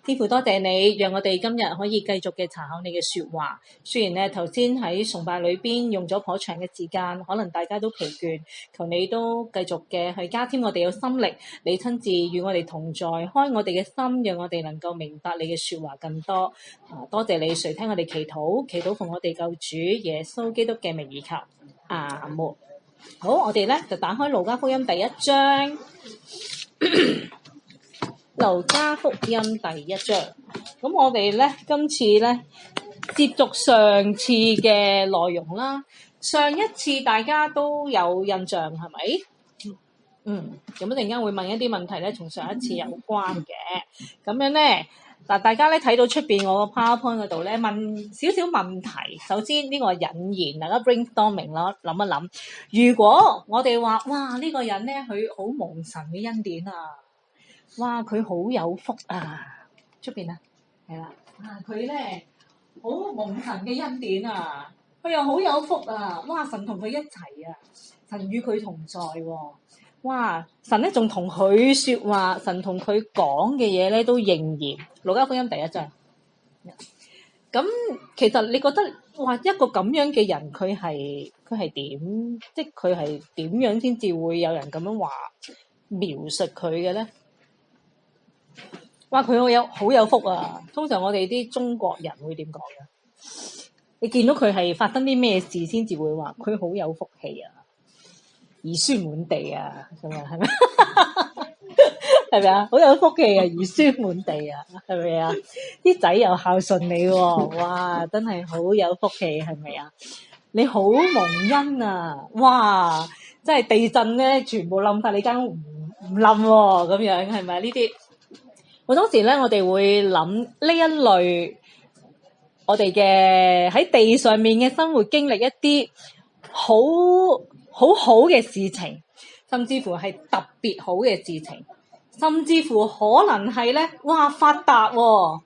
天父多謝你，讓我哋今日可以繼續嘅查考你嘅說話。雖然咧頭先喺崇拜裏邊用咗頗長嘅時間，可能大家都疲倦，求你都繼續嘅去加添我哋嘅心力，你親自與我哋同在，開我哋嘅心，讓我哋能夠明白你嘅說話更多。多謝你垂聽我哋祈禱，祈禱奉我哋救主耶穌基督嘅名而求，阿門。好，我哋咧就打開路加福音第一章。路加福音第一章，咁我哋咧今次咧接續上次嘅內容啦。上一次大家都有印象係咪？咁一陣間會問一啲問題咧，同上一次有關嘅。咁樣咧嗱，大家咧睇到出邊我個 PowerPoint 嗰度咧問少少問題。首先呢個引言，大家 brainstorming 啦，諗一諗。如果我哋話哇呢個人咧佢好蒙神嘅恩典啊！哇！佢好有福啊！出邊啊，係啦，佢咧好蒙神嘅恩典啊，佢又好有福啊！哇！神同佢一齊啊，神與佢同在喎。哇！神咧仲同佢説話，神同佢講嘅嘢咧都應驗。路加福音第一章。咁其實你覺得哇一個咁樣嘅人，佢係點？即係佢係點樣先至會有人咁樣話描述佢嘅咧？哇！佢好有福啊！通常我哋啲中國人會點講嘅？你見到佢係發生啲咩事先至會話佢好有福氣啊，兒孫滿地啊，咁樣係咪？係咪啊？好有福氣啊，兒孫滿地啊，係咪啊？啲仔又孝順你喎，哇！真係好有福氣，係咪啊？你好蒙恩啊！哇！真係地震咧，全部冧晒你間屋唔冧喎，咁樣係咪呢啲？好多時咧，我哋會諗呢一類我哋嘅喺地上面嘅生活經歷一啲好嘅事情，甚至乎係特別好嘅事情，甚至乎可能係咧，哇發達喎！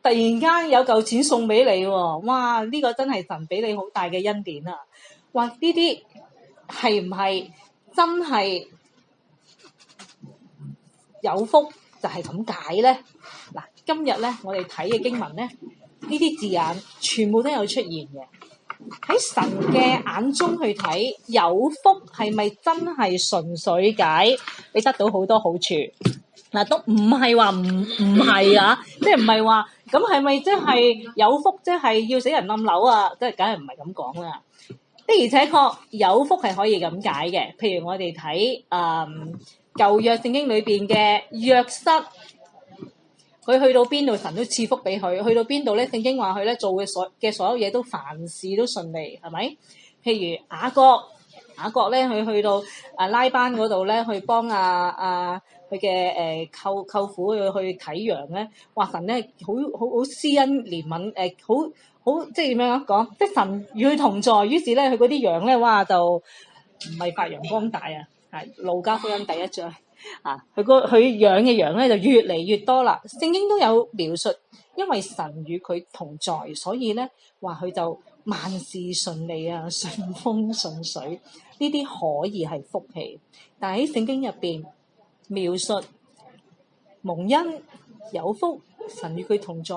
突然間有嚿錢送俾你喎！哇！呢個真係神俾你好大嘅恩典啊！哇！呢啲係唔係真係有福？就係咁解咧。嗱，今日咧我哋睇嘅經文咧，呢啲字眼全部都有出現嘅。喺神嘅眼中去睇，有福係咪真係純粹解你得到好多好處？嗱，都唔係話唔係啊，即係唔係話咁係咪即係有福即係要死人冧樓啊？即係梗係唔係咁講啦。的而且確有福係可以咁解嘅。譬如我哋睇舊約聖經裏邊嘅約瑟，佢去到邊度神都賜福俾佢，去到邊度咧聖經話佢咧做嘅所有嘢都凡事都順利，係咪？譬如雅各咧，佢去到拉班嗰度咧，去幫佢嘅舅父去睇羊咧，話神咧好施恩憐憫，好即係點樣講？即係神與佢同在，於是咧佢嗰啲羊咧，哇就唔係發揚光大啊！係路加福音第一章啊，佢養嘅羊咧就越嚟越多啦。聖經都有描述，因為神與佢同在，所以咧話佢就萬事順利啊，順風順水。呢啲可以係福氣，但係喺聖經入邊描述蒙恩有福，神與佢同在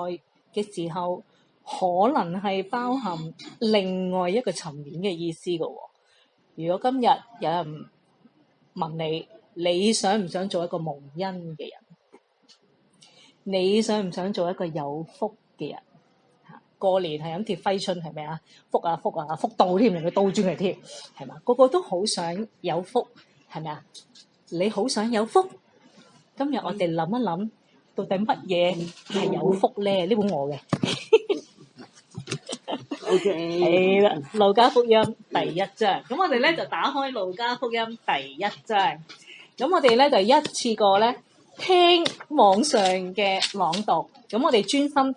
嘅時候，可能係包含另外一個層面嘅意思㗎喎。如果今日有人問你想唔想做一個蒙恩嘅人？你想唔想做一個有福嘅人？過年係咁貼揮春係咪啊？福啊福啊，福到添，連佢倒轉嚟貼，係嘛？個個都好想有福，係咪啊？你好想有福？今日我哋諗一諗，到底乜嘢係有福咧？呢本我嘅。OK，係啦，路加福音第一章，咁我哋咧就打開路加福音第一章，咁我哋咧就一次過咧聽網上嘅朗讀，咁我哋專心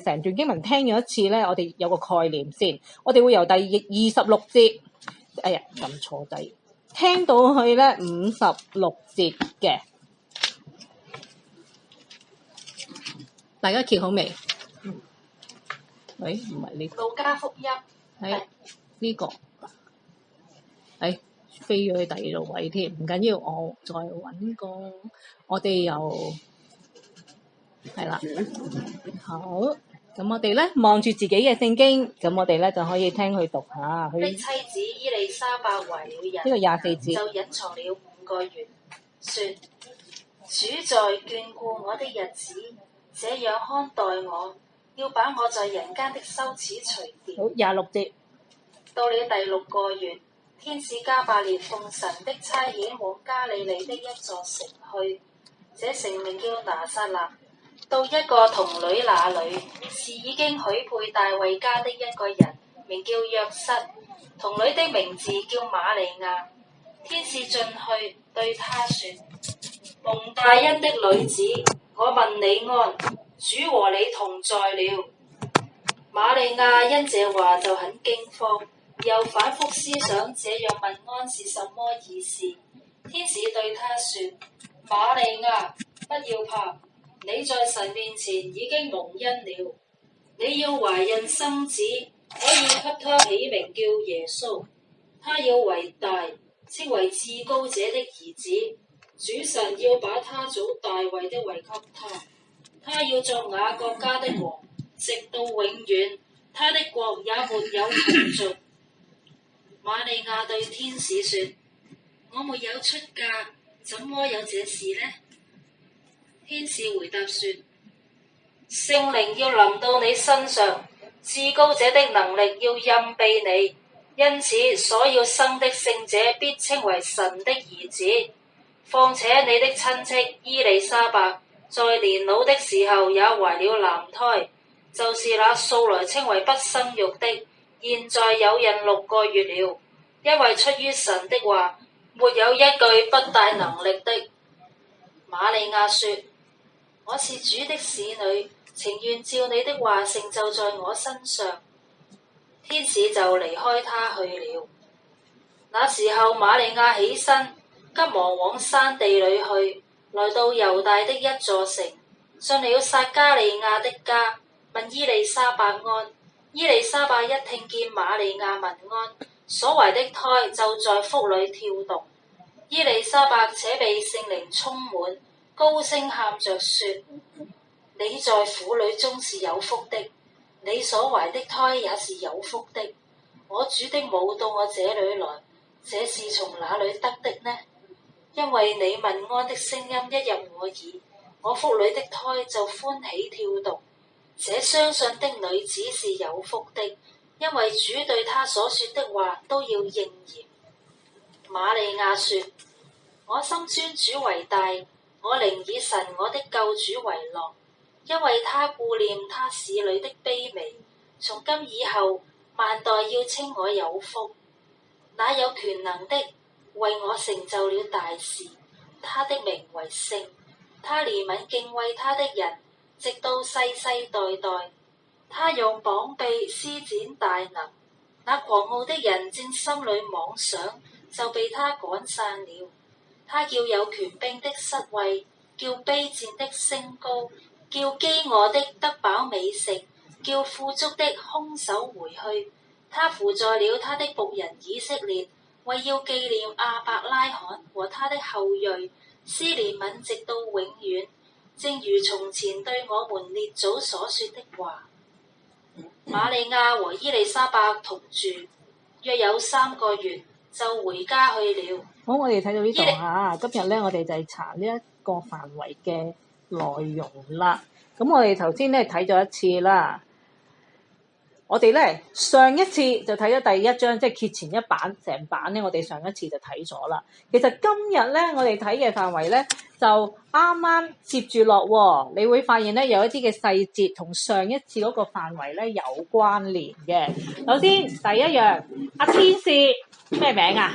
成段經文聽咗一次咧，我哋有個概念先，我哋會由第26節，哎呀撳錯掣，聽到去咧56節嘅，大家揭好未？喂，唔係呢個。路加福音係呢個，飛咗去第二度位添，唔緊要，我再揾個，我哋由係啦。好，咁我哋咧望住自己嘅聖經，咁我哋咧就可以聽佢讀下。佢的妻子伊麗莎白懷了孕，呢個24節就隱藏了5個月，說：主在眷顧我的日子，這樣看待我，要把我在人間的羞恥除掉。好26節，到了第6個月，天使加百列奉神的差遣往加利利的一座城去，這城名叫拿撒勒，到一個童女那裏，是已經許配大衛家的一個人，名叫約瑟，童女的名字叫瑪利亞。天使進去對她說：蒙大恩的女子，我問你安，主和你同在了。瑪利亞因這話就很驚慌，又反覆思想這樣問安是什麼意思。天使對她說：瑪利亞，不要怕，你在神面前已經蒙恩了。你要懷孕生子，可以給他起名叫耶穌。他要為大，稱為至高者的兒子。主神要把他祖大衛的位給他，他要作雅各家的王，直到永遠。他的國也沒有窮盡。瑪利亞對天使說：我沒有出嫁，怎麼有這事呢？天使回答說：聖靈要臨到你身上，至高者的能力要蔭庇你，因此所要生的聖者必稱為神的兒子。況且你的親戚伊麗莎白在年老的時候也懷了男胎，就是那素來稱為不生育的，現在有孕6個月了，因為出於神的話，沒有一句不帶能力的。瑪利亞說：我是主的使女，情願照你的話成就在我身上。天使就離開她去了。那時候瑪利亞起身，急忙往山地裏去，來到猶大的一座城，進了撒加利亞的家，問伊麗莎白安。伊麗莎白一聽見瑪利亞問安，所懷的胎就在腹裏跳動。伊麗莎白且被聖靈充滿，高聲喊着說：你在婦女中是有福的，你所懷的胎也是有福的。我主的母到我這裏來，這是從哪裏得的呢？因為你問安的聲音一入我耳，我腹裏的胎就歡喜跳動。這相信的女子是有福的，因為主對她所說的話都要應驗。瑪利亞說：我心尊主為大，我靈以神我的救主為樂，因為他顧念他使女的卑微。從今以後，萬代要稱我有福。那有權能的為我成就了大事，他的名為聖，他憐憫敬畏他的人，直到世世代代。他用膀臂施展大能，那狂傲的人正心裏妄想，就被他趕散了。他叫有權柄的失位，叫卑賤的升高，叫飢餓的得飽美食，叫富足的空手回去。他扶助了他的僕人以色列，為要紀念亞伯拉罕和他的後裔，施憐憫直到永遠，正如從前對我們列祖所說的話。瑪利亞和伊麗莎白同住，約有3個月，就回家去了。好，我哋睇到呢度嚇，今日咧我哋就係查呢一個範圍嘅內容啦。咁我哋頭先咧睇咗一次啦。我哋咧上一次就睇咗第1章，即係揭前一版，成版咧我哋上一次就睇咗啦。其實今日咧我哋睇嘅範圍咧就啱啱接住落喎，你會發現咧有一啲嘅細節同上一次嗰個範圍咧有關聯嘅。首先第一樣，阿天使咩名啊？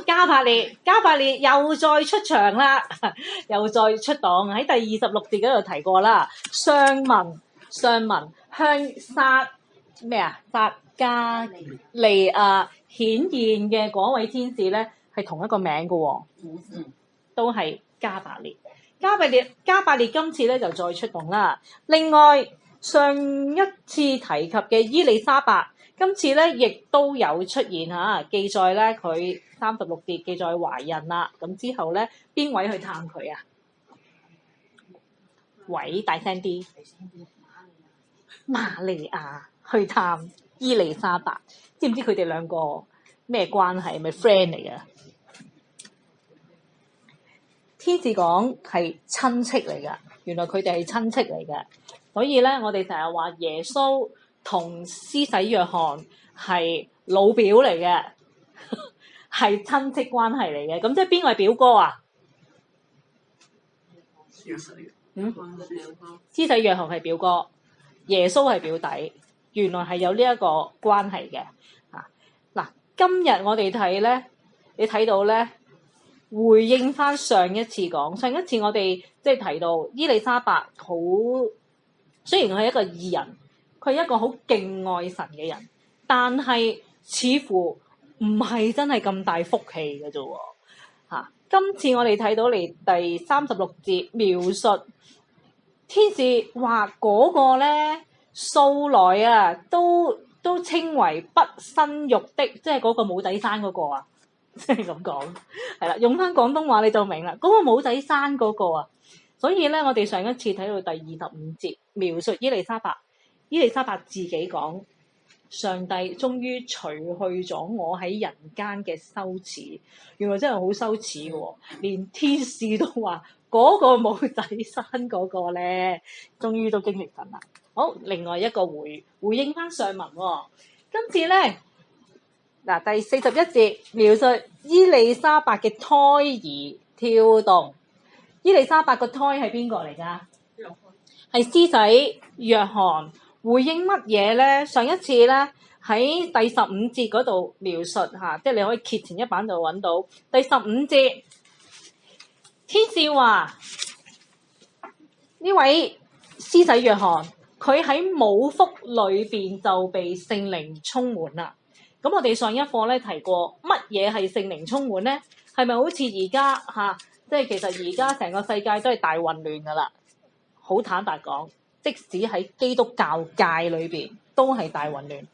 加百列又再出場啦，又再出檔喺第26節嗰度提過啦。上文向撒加利亞顯現嘅嗰位天使咧，係同一個名嘅喎，都係加百列。加百列今次咧就再出動啦。另外上一次提及嘅伊麗莎白，今次咧亦都有出現嚇，記載咧佢36節記載懷孕啦。咁之後咧邊位去探佢啊？喂，大聲啲。瑪利亞去探伊麗莎白，知唔知佢哋兩個咩關係？係咪 friend 嚟嘅？天使講係親戚嚟㗎，原來佢哋係親戚嚟嘅，所以咧我哋成日話耶穌同施洗約翰係老表嚟嘅，係親戚關係嚟嘅。咁即係邊個係表哥啊？施洗約翰係表哥，耶穌係表弟，原來係有呢一個關係嘅。嗱，今日我哋睇咧，你睇到咧。回應翻上一次講，上一次我哋即係提到伊麗莎白好，雖然佢係一個義人，佢係一個好敬愛神嘅人，但係似乎唔係真係咁大福氣嘅啫喎。今次我哋睇到嚟第36節描述天使話嗰個咧，素來啊都稱為不生育的，即係嗰個冇仔生嗰個啊。即係咁講，係啦，用翻廣東話你就明啦。嗰個冇仔生嗰個啊，所以咧，我哋上一次睇到第25節描述伊麗莎白，伊麗莎白自己講，上帝終於除去咗我喺人間嘅羞恥，原來真係好羞恥嘅喎，連天使都話嗰個冇仔生嗰個咧，終於都經歷緊啦。好，另外一個回應翻上文喎，今次咧。嗱，第41節描述伊麗莎白嘅胎兒跳動。伊麗莎白個胎係邊個嚟㗎？係施洗約翰。回應乜嘢咧？上一次咧喺第15節嗰度描述嚇，即係你可以揭前一版就揾到第15節。天使話呢位施洗約翰，佢喺母腹裏邊就被聖靈充滿啦。咁我哋上一課咧提過乜嘢係聖靈充滿咧？係咪好似而家嚇？即係其實而家成個世界都係大混亂㗎啦。好坦白講，即使喺基督教界裏邊都係大混亂。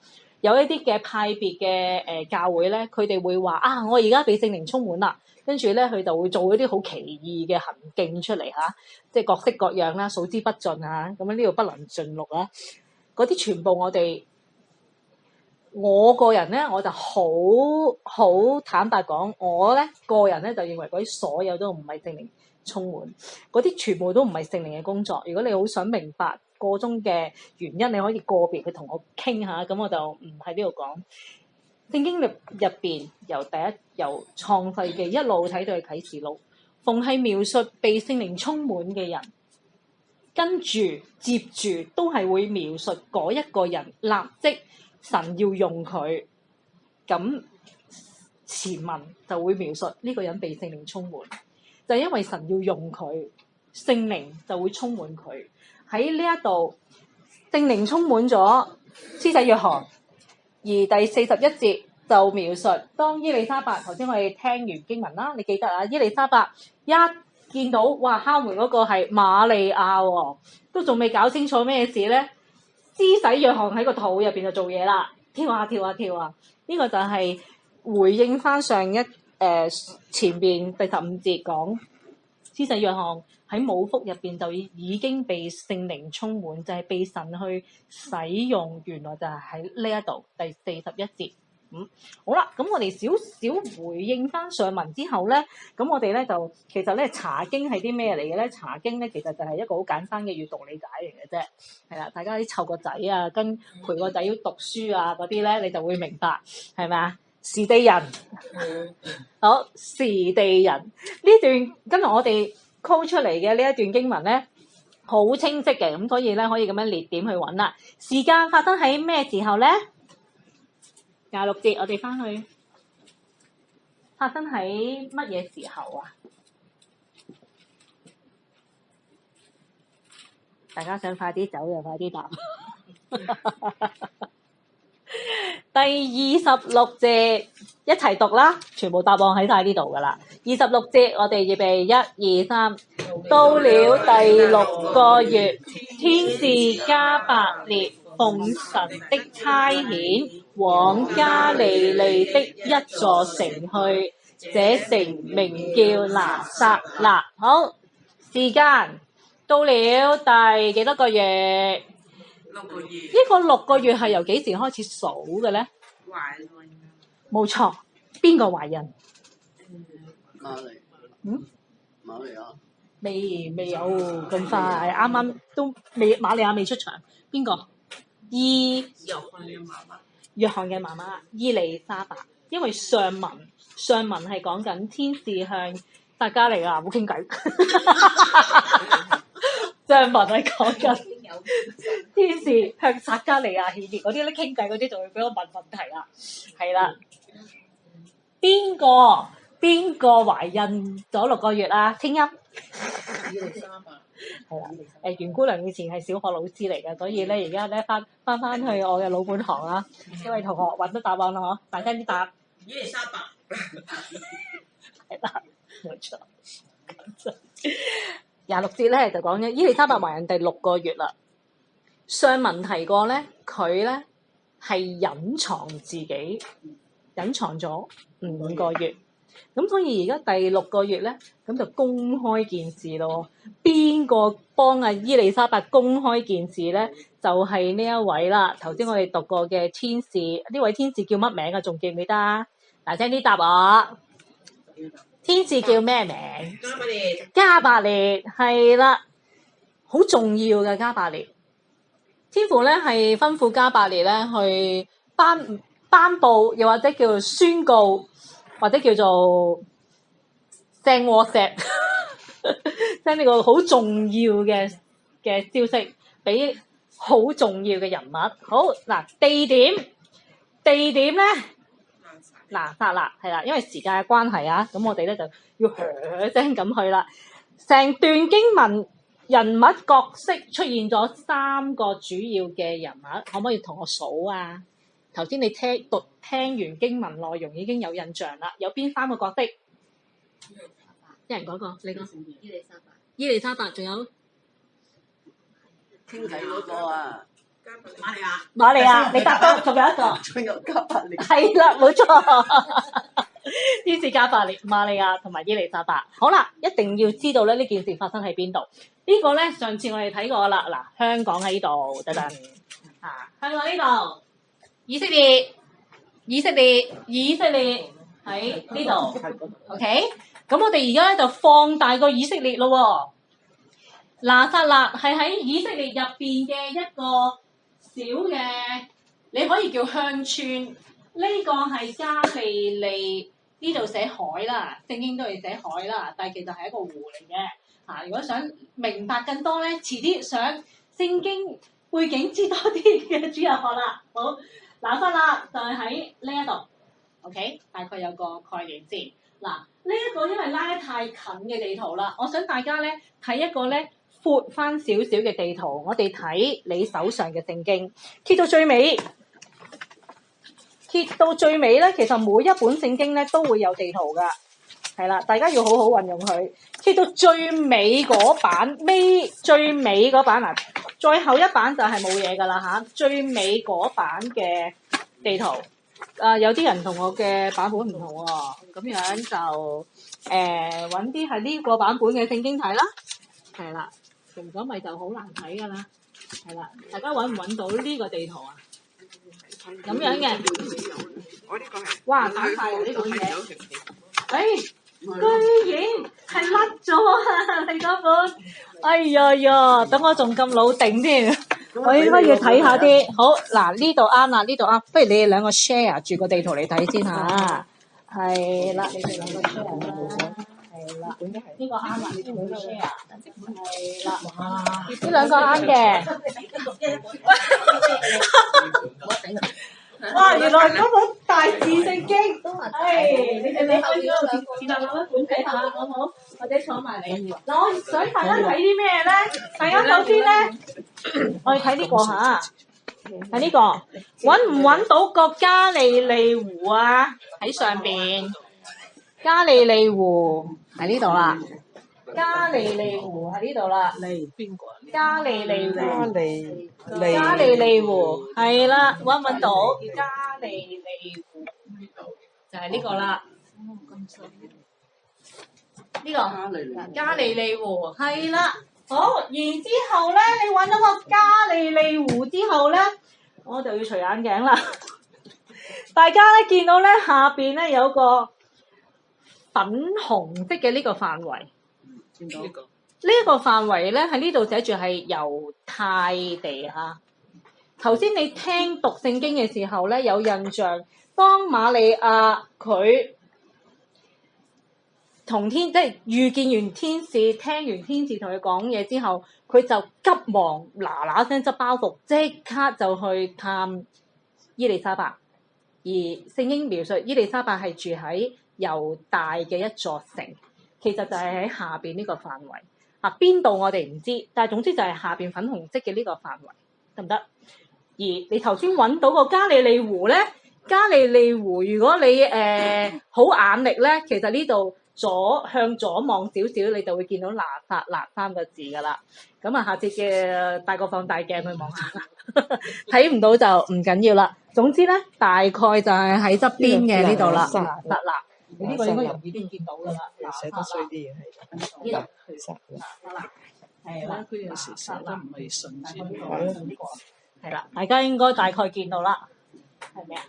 有一啲嘅派別嘅教會咧，佢哋會話啊，我而家俾聖靈充滿啦，跟住咧佢就會做一啲好奇異嘅行徑出嚟嚇，即係各式各樣啦，數之不盡啊。咁樣呢度不能盡錄啊。嗰啲全部我個人咧，我就好坦白講，我咧個人咧就認為嗰啲所有都唔係聖靈充滿，嗰啲全部都唔係聖靈嘅工作。如果你好想明白個中嘅原因，你可以個別去同我傾下，咁我就唔喺呢度講。聖經入邊由創世記一路睇到去啟示錄，逢係描述被聖靈充滿嘅人，跟住接住都係會描述嗰一個人立即。神要用佢，咁前文就會描述呢個人被聖靈充滿，就係因為神要用佢，聖靈就會充滿佢。喺呢一度，聖靈充滿咗施洗約翰，而第41節就描述當伊麗莎白，頭先我哋聽完經文啦，你記得啊？伊麗莎白一見到哇敲門嗰個係瑪利亞喎，都仲未搞清楚咩事咧？施洗約翰喺個肚入邊就做嘢啦，跳下跳下跳啊！呢個就係回應翻上一前邊第15節講，施洗約翰喺母腹入邊就已經被聖靈充滿，就係被神去使用。原來就係喺呢一度第41節。好啦，咁我哋少少回應翻上文之後咧，咁我哋咧就其實咧查經係啲咩嚟嘅咧？查經咧其實就係一個好簡單嘅閱讀理解嚟嘅啫，係啦，大家啲湊個仔啊，跟陪個仔要讀書啊嗰啲咧，你就會明白係咪啊？是地人，好是地人呢段今日我哋 call 出嚟嘅呢一段經文咧，好清晰嘅，咁所以咧可以咁樣列點去揾啦。時間發生喺咩時候咧？26節，我哋翻去發生喺乜嘢時候啊？大家想快啲走就快啲答。第26節一齊讀啦，全部答案喺晒呢度噶啦。26節，我哋預備1、2、3。到了第6個月，天使加百列奉神的差遣，往加利利的一座城去，這城名叫拿撒勒。好，時間到了第幾多個月？ 6個月。呢個6個月係由幾時開始數嘅咧？懷孕。冇錯，邊個懷孕？瑪利。嗯？瑪利亞。未有咁快，啱啱都未，瑪利亞未出場。邊個？約翰嘅媽媽伊麗莎白，因為上文係講緊天使向撒迦利亞冇傾偈，上文係講緊天使向撒迦利亞顯現嗰啲咧，傾偈嗰啲就會俾我問問題啦。係啦，邊個懷孕咗6個月啊？清音。伊麗莎白。係啦，袁姑娘以前係小學老師嚟嘅，所以咧而家咧翻去我嘅老本行啦。各位同學揾到答案啦嗬，大家啲答。伊麗莎白。係啦，冇錯。26節咧就講咗伊麗莎白懷孕第6個月啦。上文提過咧，佢咧係隱藏自己，隱藏咗5個月。咁所以而家第6個月咧，咁就公開件事咯。邊個幫阿伊麗莎白公開件事咧？就係呢一位啦。頭先我哋讀過嘅天使，呢位天使叫乜名啊？仲記唔記得啊？大聲啲答我。天使叫咩名？加百列。加百列係啦，好重要嘅加百列。天父咧係吩咐加百列咧去頒布，又或者叫做宣告。或者叫做 send WhatsApp send 呢個好重要嘅消息俾好重要嘅人物。好嗱，地點咧拿撒勒係啦，因為時間嘅關係啊，咁我哋咧就要響聲咁去啦。成段經文人物角色出現咗3個主要嘅人物，可唔可以同我數啊？頭先你聽完經文內容已經有印象啦，有邊3個角色？一人講個，你講。伊麗莎白，仲有傾偈嗰個啊。瑪利亞。你答到，仲有一個。仲有加百列。係啦，冇錯。天使加百列、瑪利亞同埋伊麗莎白。好啦，一定要知道咧呢件事發生喺邊度？呢個咧上次我哋睇過啦。嗱，香港喺呢度，等等。香港呢度。以色列喺呢度 ，OK。咁我哋而家咧就放大個以色列咯喎。拿撒勒係喺以色列入邊嘅一個小嘅，你可以叫鄉村。呢個係加利利，呢度寫海啦，聖經都係寫海啦，但係其實係一個湖嚟嘅。如果想明白更多咧，遲啲上聖經背景知多啲嘅主日學啦。好。拿撒勒就係喺呢一度 ，OK， 大概有個概念先。嗱，呢一個因為拉得太近嘅地圖啦，我想大家咧睇一個咧闊翻少少嘅地圖。我哋睇你手上嘅聖經，揭到最尾咧，其實每一本聖經咧都會有地圖噶，係啦，大家要好好運用佢。揭到最尾嗰版，最尾嗰版最後一版就係冇嘢㗎啦嚇，最尾嗰版嘅地圖，有啲人同我嘅版本唔同喎，咁樣就揾啲係呢個版本嘅聖經睇啦，係啦，如果咪就好難睇㗎啦，係啦，大家揾唔揾到呢個地圖啊？咁樣嘅，哇打晒呢個嘢，居然係甩咗啊！你嗰本，哎呀，等我仲咁老定添，我應該要睇下啲。好嗱，呢度啱啦，呢度啱，不如你哋兩個 share 住個地圖嚟睇先嚇。係啦，你哋兩個 share 啦。係啦，呢個啱啦，呢個 share。係啦，呢兩個啱嘅。哇！原來嗰本大字聖經，你哋可以嗰度自立攞一本睇下，好唔好？或者坐埋嚟。嗱，我想大家睇啲咩咧？大家首先咧，我哋睇呢個嚇，睇呢個，揾唔揾到個加利利湖啊？喺上邊，加利利湖喺呢度啦。加利利湖喺呢度啦。邊個啊？加利利湖係啦，揾唔揾到？加利利湖就係呢個啦。呢個加利利湖係啦，好，然之後咧，你揾到個加利利湖之後咧，我就要除眼鏡啦。大家咧見到咧下邊咧有個粉紅色嘅呢個範圍，見到呢個呢個範圍咧喺呢度寫住係猶太地嚇。頭先你聽讀聖經嘅時候咧，有印象，當瑪利亞佢同即係遇見完天使，聽完天使同佢講嘢之後，佢就急忙嗱嗱聲執包袱，即刻就去探伊麗莎白。而聖經描述伊麗莎白係住喺猶大嘅一座城，其實就係喺下邊呢個範圍。啊，邊度我哋唔知，但係總之就係下邊粉紅色嘅呢個範圍，得唔得？而你頭先揾到個加利利湖咧，加利利湖如果你好眼力咧，其實呢度向左望少少，你就會見到拿撒勒3個字噶啦。咁啊，下次嘅帶個放大鏡去望下啦，睇唔到就唔緊要啦。總之咧，大概就係喺側邊嘅呢度啦，拿撒勒。你呢個應該容易啲見到噶啦，寫得衰啲嘅係呢度其實好啦，係啦，佢有時寫得唔係順字。係啦，大家應該大概見到啦，係咪啊？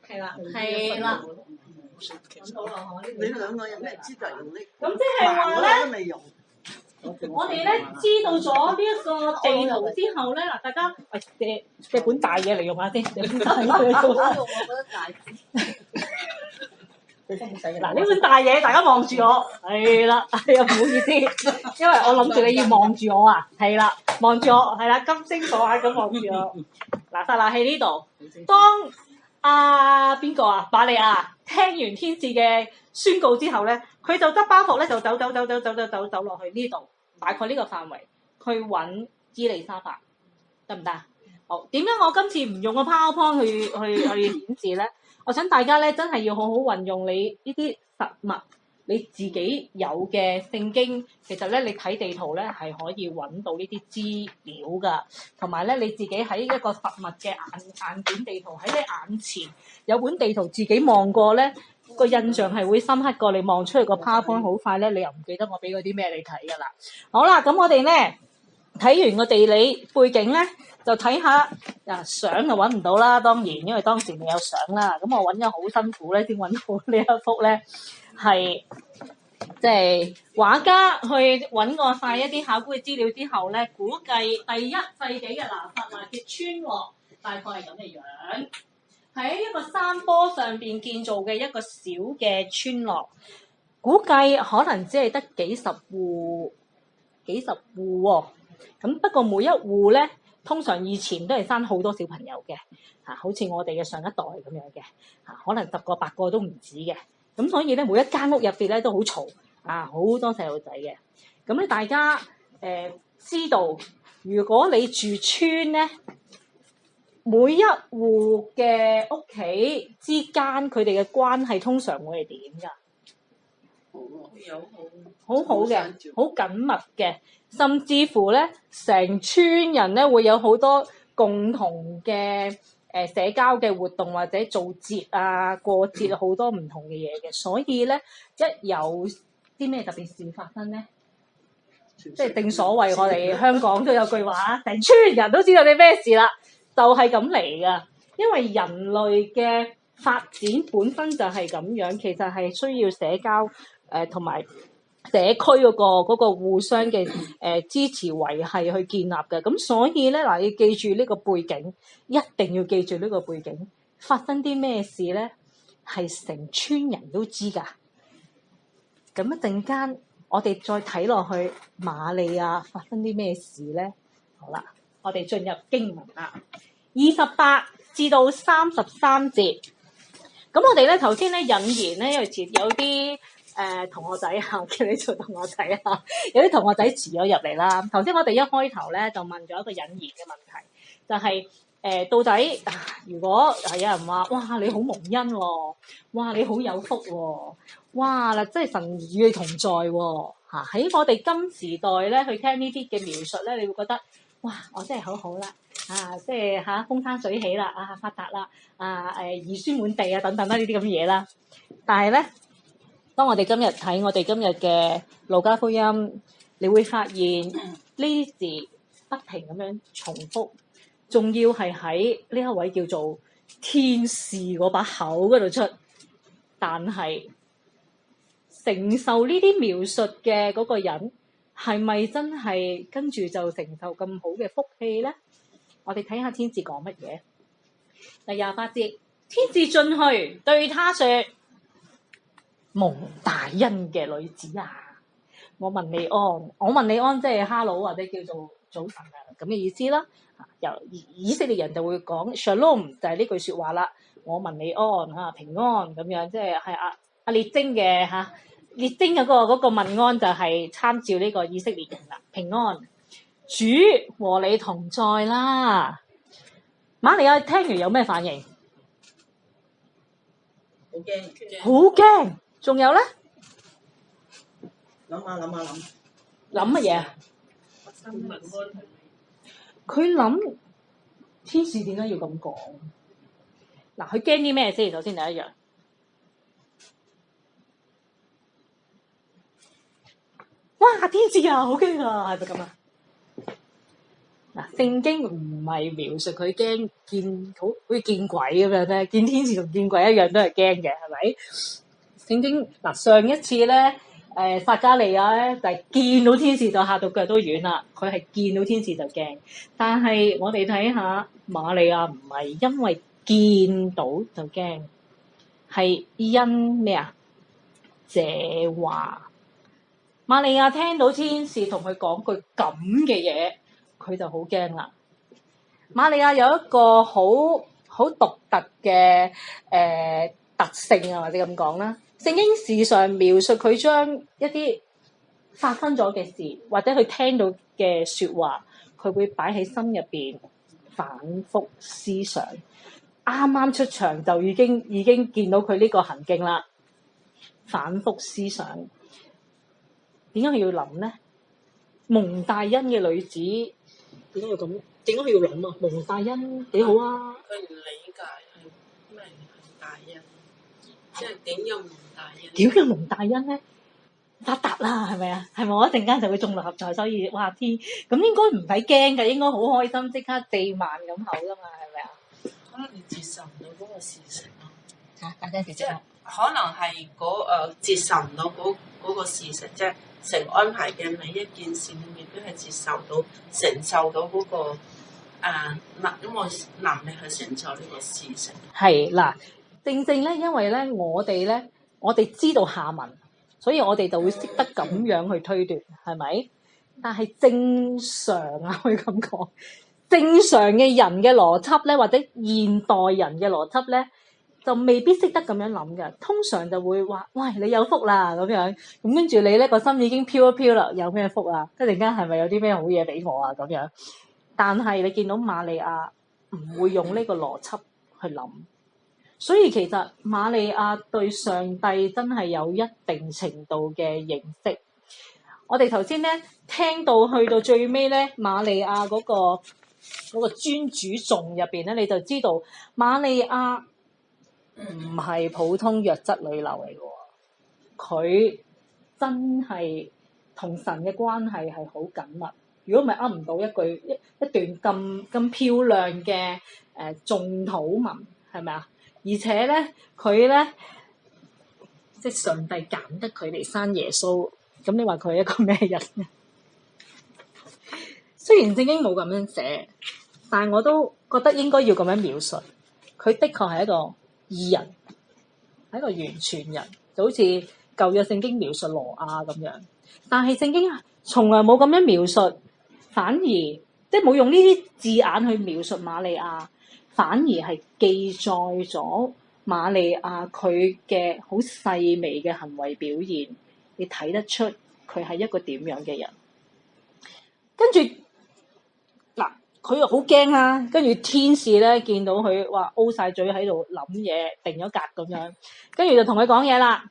係啦，係啦，揾到啦，嗬！你兩個有咩資格用呢？咁即係話咧，都未用。我哋咧知道咗呢一個地圖之後咧，嗱，大家借本大嘢嚟用下先，借本大嘢嚟用下。我覺得大嗱，呢本大嘢，大家望住我，係啦，係啊，唔好意思，因為我諗住你要望住我啊，係啦，望住我，係啦，金星所眼咁望住我。嗱，撒勒喺呢度，當邊個啊，瑪利亞聽完天使嘅宣告之後咧，佢就執包袱咧，就走落去呢度，大概呢個範圍去揾伊麗莎白，得唔得？好，點解我今次唔用個 PowerPoint 去顯示咧？我想大家咧真係要好好運用你呢啲實物，你自己有嘅聖經，其實咧你睇地圖咧係可以揾到呢啲資料噶，同埋咧你自己喺一個實物嘅硬件地圖喺你眼前有本地圖自己望過咧，個印象係會深刻過你望出去個 PowerPoint 好快咧，你又唔記得我俾嗰啲咩你睇噶啦。好啦，咁我哋咧睇完個地理背景咧。就睇下相就揾唔到啦，當然因為當時未有相啦。咁我揾咗好辛苦咧，先揾到呢一幅咧，係即係畫家去揾過晒一啲考古嘅資料之後咧，估計第1世紀嘅拿撒勒嘅村落大概係咁嘅樣，喺一個山坡上邊建造嘅一個小嘅村落，估計可能只係得幾十戶喎。咁不過每一戶咧。通常以前都係生好多小朋友嘅，好似我哋嘅上一代咁樣嘅，可能10個8個都唔止嘅。咁所以咧，每一間屋入邊咧都好嘈，好多細路仔嘅。咁咧，大家知道，如果你住村咧，每一戶嘅屋企之間佢哋嘅關係通常會係點㗎？好好嘅，好緊密嘅。甚至乎咧，成村人咧會有好多共同嘅社交嘅活動，或者做節啊、過節好多唔同嘅嘢嘅。所以咧，一有啲咩特別事發生咧，即係正所謂我哋香港都有句話，成村人都知道你咩事啦，就係咁嚟噶。因為人類嘅發展本身就係咁樣，其實係需要社交同埋。社區嗰個互相嘅支持維係去建立嘅，咁所以咧嗱，要記住呢個背景，一定要記住呢個背景，發生啲咩事咧，係成村人都知㗎。咁一陣間我哋再睇落去瑪利亞發生啲咩事咧？好啦，我哋進入經文啦，28至到33節。咁我哋咧頭先咧引言咧，因為有啲。同學仔啊，叫你做同學仔啊，有啲同學仔遲咗入嚟啦。頭先我哋一開頭咧就問咗一個引言嘅問題，就係、到底如果有人話哇你好蒙恩喎，哇你好有福喎，哇嗱真係神與你同在喎，喺我哋今時代咧去聽呢啲嘅描述咧，你會覺得哇我真係好好啦，即係風生水起啦，發達啦，兒孫滿地啊等等啦呢啲咁嘅嘢啦，但係咧。當我哋今日睇我哋今日嘅路加福音你會發現呢啲字不停咁樣重複，仲要係喺呢一位叫做天使嗰把口嗰度出，但係承受呢啲描述嘅嗰個人係咪真係跟住就承受咁好嘅福氣咧？我哋睇下天使講乜嘢。第28節，天使進去對他說：蒙大恩嘅女子啊，我問你安，即係哈嘍或者叫做早晨啊咁嘅意思啦。由以色列人就會講 Shalom 就係呢句説話啦。我問你安平安咁樣，即係阿列徵嘅列徵嗰個問安就係參照呢個以色列人啦。平安，主和你同在啦。瑪利亞聽完有咩反應？好驚，好驚。仲有咧？諗下，諗乜嘢？佢諗天使點解要咁講？嗱，佢驚啲咩先？首先第一樣，哇！天使啊，好驚啊，係咪咁啊？嗱，聖經唔係描述佢驚見好似見鬼咁樣咧，見天使同見鬼一樣都係驚嘅，係咪？聖經嗱，上一次咧，撒迦利亞咧就係見到天使就嚇到腳都軟啦，佢係見到天使就驚。但係我哋睇下瑪利亞唔係因為見到就驚，係因咩啊？這話瑪利亞聽到天使同佢講句咁嘅嘢，佢就好驚啦。瑪利亞有一個好獨特嘅特性啊，或者咁講啦。聖經時常描述佢將一啲發生咗嘅事，或者佢聽到嘅説話，佢會擺喺心入邊反覆思想。啱啱出場就已經見到佢呢個行徑啦，反覆思想。點解佢要諗咧？蒙大恩嘅女子點解要咁？點解佢要諗啊？蒙大恩幾好啊！佢唔理解係咩係大恩，即係點樣蒙大恩？點樣蒙大恩咧？發達啦，係咪啊？係咪我一陣間就會中六合彩？所以哇天，咁應該唔使驚嘅，應該好開心，即刻4萬咁口噶嘛，係咪啊？可能你接受唔到嗰個事實咯。嚇，大家即係可能係接受唔到嗰個事實，即係神安排嘅每一件事，你未必係接受到、承受到嗰個能力去承受呢個事實。係嗱，正咧，因為咧，我哋知道下文，所以我哋就會識得咁樣去推斷，係咪？但係正常啊，可以咁講，正常嘅人嘅邏輯咧，或者現代人嘅邏輯咧，就未必識得咁樣諗嘅。通常就會話：喂，你有福啦咁樣，咁跟住你咧個心已經飄一飄啦，有咩福啊？一陣間係咪有啲咩好嘢俾我啊？咁樣。但係你見到瑪利亞唔會用呢個邏輯去諗，所以其實瑪利亞對上帝真係有一定程度嘅認識。我哋頭先咧聽到去到最尾咧，瑪利亞嗰個尊主頌入邊咧，你就知道瑪利亞唔係普通弱質女流嚟嘅喎，佢真係同神嘅關係係好緊密。如果唔係噏唔到一段咁漂亮嘅眾禱文，係咪啊？而且咧，佢咧即係上帝揀得佢嚟生耶穌，咁你話佢係一個咩人咧？雖然聖經冇咁樣寫，但係我都覺得應該要咁樣描述。佢的確係一個義人，係一個完全人，就好似舊約聖經描述挪亞咁樣。但係聖經從來冇咁樣描述。反而即係冇用呢啲字眼去描述瑪利亞，反而係記載咗瑪利亞佢嘅好細微嘅行為表現，你睇得出佢係一個點樣嘅人。跟住嗱，佢又好驚啦。跟住天使咧見到佢話 O 晒嘴喺度諗嘢，定咗格咁樣，跟住就同佢講嘢啦。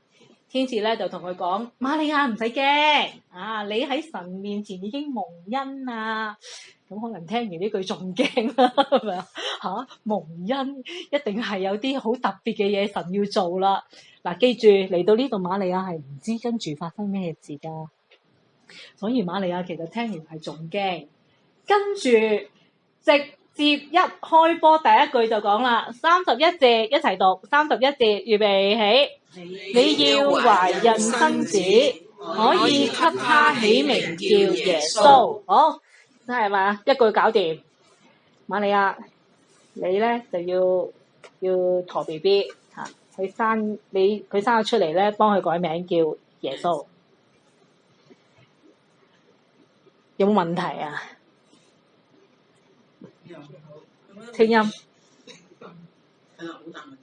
天使咧就同佢講：瑪利亞唔使驚啊！你喺神面前已經蒙恩啦。咁可能聽完呢句仲驚啦，係咪啊？嚇，蒙恩一定係有啲好特別嘅嘢神要做啦。嗱，記住嚟到呢度，瑪利亞係唔知跟住發生咩事㗎。所以瑪利亞其實聽完係仲驚，跟住直接一開波第一句就講啦，31節一齊讀31節，預備起，你要懷孕生子，可以給他起名叫耶穌。好，真係嘛？一句搞掂。瑪利亞，你咧就要陀 B B 嚇，佢生咗出嚟咧，幫佢改名叫耶穌。有冇問題啊？聽音，係啊，好大問題。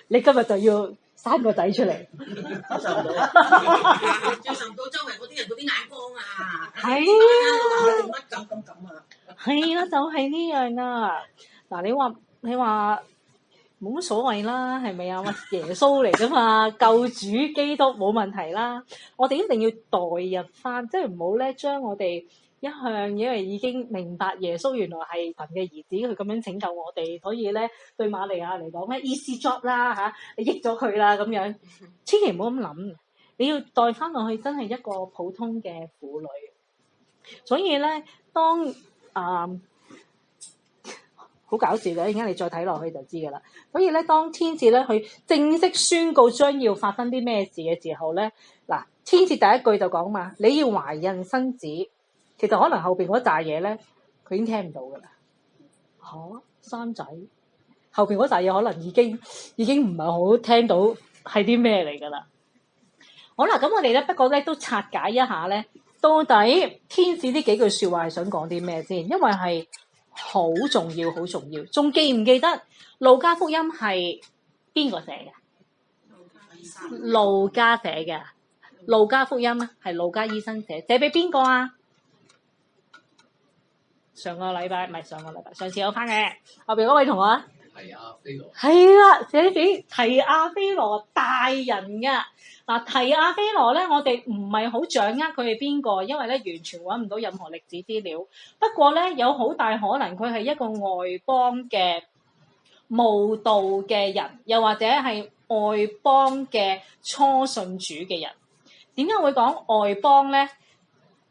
你今日就要生個仔出嚟，接受唔到，接受唔到周圍嗰啲人嗰啲眼光啊！係啊，乜咁啊？係啦，就係呢樣啊！嗱，你話冇乜所謂啦，係咪啊？耶穌嚟噶嘛，救主基督冇問題啦。我哋一定要代入翻，即係唔好咧將我哋一向因為已經明白耶穌原來係神嘅兒子，佢咁樣拯救我哋，所以咧對瑪利亞嚟講咧 easy job 啦嚇，你益咗佢啦咁樣，千祈唔好咁諗。你要代翻落去，真係一個普通嘅婦女。所以咧，當好搞笑嘅，而家你再睇落去就知㗎啦。所以咧，當天使咧去正式宣告將要發生啲咩事嘅時候咧，嗱，天使第一句就講嘛，你要懷孕生子。其實可能後邊嗰扎嘢咧，佢已經聽唔到㗎啦。生仔，後邊嗰扎嘢可能已經唔係好聽到係啲咩嚟㗎啦。好啦，咁我哋咧不過咧都拆解一下咧，到底天使呢幾句説話係想講啲咩先？因為係好重要，好重要。仲記唔記得路加福音係邊個寫嘅？路加寫嘅。路加福音啊，係路加醫生寫俾邊個啊？上次有翻嘅後邊嗰位同學，提亞非羅，係啦，寫俾提亞非羅大人㗎。嗱，提亞非羅咧，我哋唔係好掌握佢係邊個，因為咧完全揾唔到任何歷史資料。不過咧，有好大可能佢係一個外邦嘅慕道嘅人，又或者係外邦嘅初信主嘅人。點解會講外邦咧？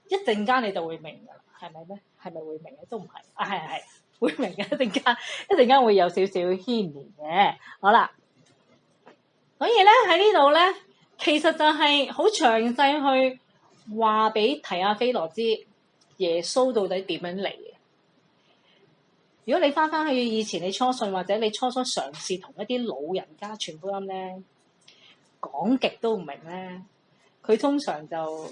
一陣間你就會明㗎啦，係咪咧？係咪會明嘅？都唔係啊，係會明嘅。一陣間會有少少牽連嘅。好啦，所以咧喺呢度咧，其實就係好詳細去話俾提亞非羅知耶穌到底點樣嚟嘅。如果你翻去以前你初信或者你初嘗試同一啲老人家傳福音咧，講極都唔明咧，佢通常就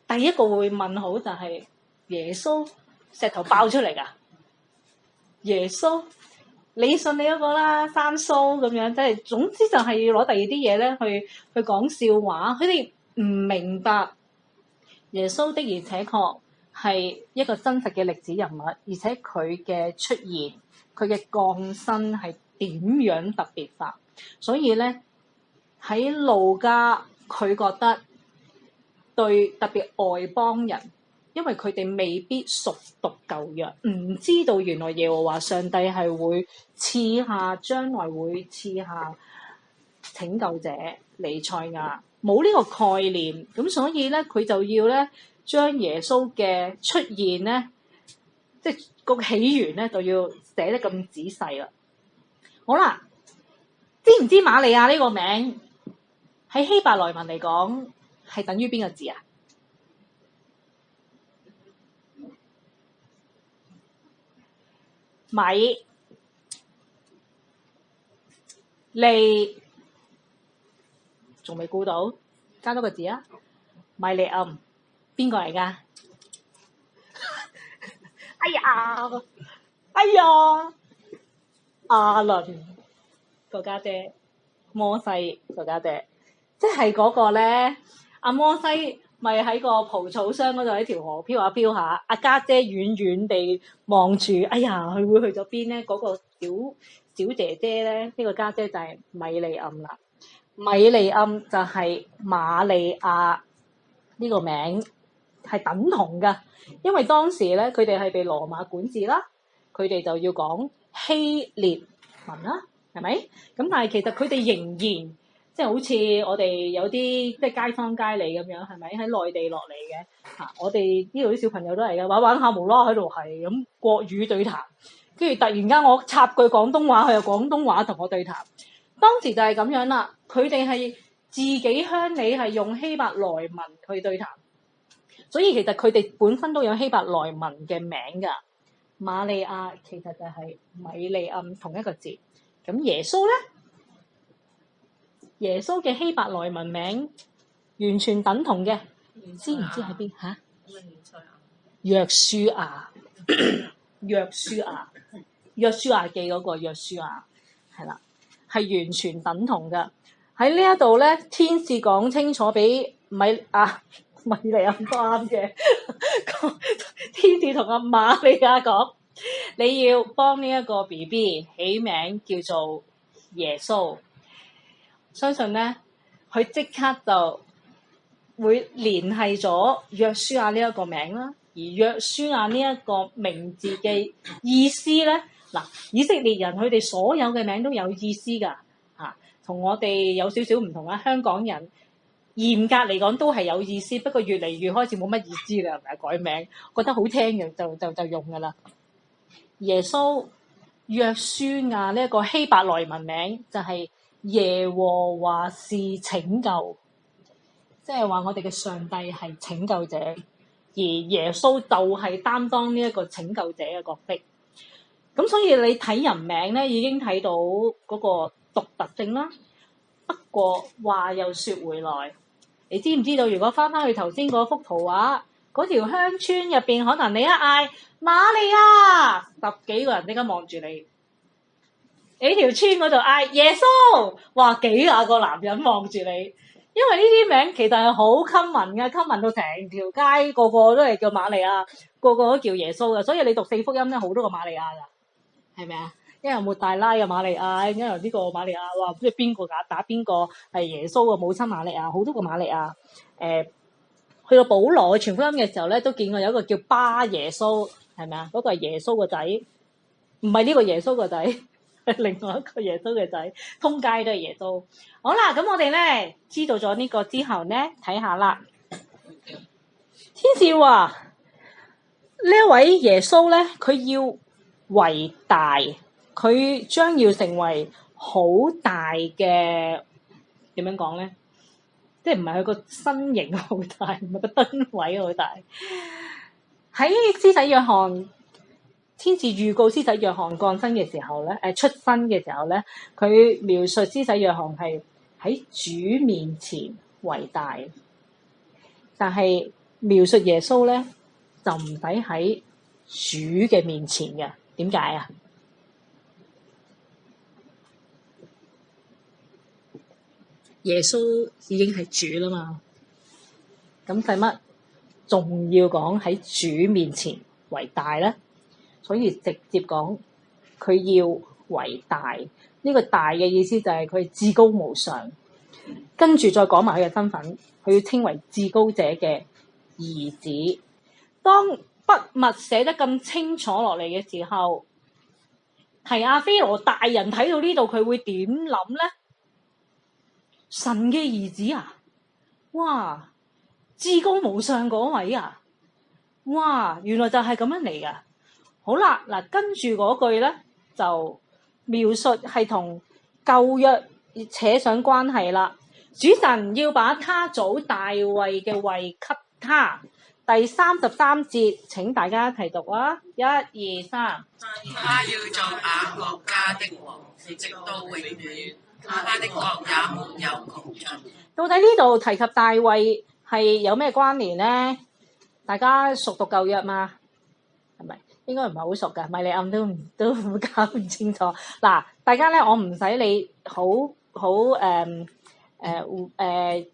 第一個會問好就係耶穌。石頭爆出嚟㗎，耶穌，你信你嗰個啦，生蘇咁樣，即係總之就係要攞第二啲嘢咧去講笑話。佢哋唔明白耶穌的而且確係一個真實嘅歷史人物，而且佢嘅出現、佢嘅降生係點樣特別法。所以咧喺路加，佢覺得對特別外邦人。因為佢哋未必熟讀舊約，唔知道原來耶和華上帝係會將來會賜下拯救者彌賽亞，冇呢個概念，咁所以咧佢就要咧將耶穌嘅出現咧，即係個起源咧就要寫得咁仔細啦。好啦，知唔知瑪利亞呢個名喺希伯來文嚟講係等於邊個字啊？米利，仲未估到，加多個字啊！米利暗，邊個嚟㗎？哎呀，亞倫個家姐，摩西個家姐，即係嗰個咧，阿摩西。咪喺個蒲草箱嗰度喺條河飄下飄下，阿家姐遠遠地望住，哎呀，佢會去咗邊咧？嗰個小姐姐咧，呢個家姐就係米利暗啦。米利暗就係瑪利亞呢個名係等同㗎，因為當時咧佢哋係被羅馬管治啦，佢哋就要講希臘文啦，係咪？咁但係其實佢哋仍然即係好似我哋有啲即係街坊街里咁樣，係咪喺內地落嚟嘅嚇？我哋呢度啲小朋友都係嘅，玩下無啦喺度係咁國語對談，跟住突然間我插句廣東話，佢又廣東話同我對談。當時就係咁樣啦，佢哋係自己鄉里係用希伯來文去對談，所以其實佢哋本身都有希伯來文嘅名㗎。瑪利亞其實就係米利暗同一個字。咁耶穌咧？耶穌嘅希伯來文名完全等同嘅，知唔知喺邊嚇？約書亞，約書亞，約書亞記嗰個約書亞，係啦，係完全等同嘅。喺呢一度咧，天使講清楚俾米利暗都啱嘅，天使同阿瑪利亞講，你要幫呢一個 BB 起名叫做耶穌。相信咧，佢即刻就會聯繫咗約書亞呢一個名啦。而約書亞呢一個名字嘅意思咧，嗱，以色列人佢哋所有嘅名都有意思㗎嚇，同我哋有少少唔同啊。香港人嚴格嚟講都係有意思，不過越嚟越開始冇乜意思啦，係咪改名覺得好聽嘅就用㗎啦。耶穌約書亞呢一個希伯來文名就係耶和華是拯救，即係話我哋嘅上帝係拯救者，而耶穌就係擔當呢一個拯救者嘅角色。咁所以你睇人名咧，已經睇到嗰個獨特性啦。不過話又説回來，你知唔知道？如果翻去頭先嗰幅圖畫，嗰條鄉村入邊，可能你一嗌瑪利亞，10幾個人即刻望住你。你條村嗰度嗌耶穌，哇幾廿個男人望住你，因為呢啲名其實係好 common 嘅，common 到成條街個個都係叫瑪利亞，個個都叫耶穌嘅，所以你讀四福音咧，好多個瑪利亞㗎，係咪啊？因為抹大拉嘅瑪利亞，因為呢個瑪利亞，哇！即係邊個打邊個係耶穌嘅母親瑪利亞，好多個瑪利亞。去到保羅傳福音嘅時候咧，都見過有一個叫巴耶穌，係咪啊？嗰個係耶穌個仔，唔係呢個耶穌個仔。另外一個耶穌嘅仔，通街都係耶穌。好啦，咁我哋咧知道咗呢個之後咧，睇下啦。天使話呢一位耶穌咧，佢要為大，佢將要成為好大嘅，點樣講咧？即係唔係佢個身形好大，唔係個燈位好大。喺施洗約翰。天使預告施洗約翰降生嘅時候咧，出生嘅時候咧，佢描述施洗約翰係喺主面前為大，但係描述耶穌咧就唔使喺主嘅面前嘅。點解啊？耶穌已經係主啦嘛，咁使乜仲要講喺主面前為大咧？所以直接講佢要為大，呢個大嘅意思就係佢至高無上，跟住再講埋佢嘅身份，佢要稱為至高者嘅兒子。當筆墨寫得咁清楚落嚟嘅時候，提阿非羅大人睇到呢度，佢會點諗咧？神嘅兒子啊，哇！至高無上嗰位啊，哇！原來就係咁樣嚟噶。好啦，嗱，跟住嗰句咧就描述係同舊約扯上關係啦。主神要把他祖大衛嘅位給他。第33節，請大家一齊讀啊！1、2、3。他要做雅各家的王，直到永遠，他的國也沒有窮盡。到底呢度提及大衛係有咩關聯咧？大家熟讀舊約嘛？係咪？應該唔係好熟㗎，米利暗都搞唔清楚。嗱，大家咧，我唔使你好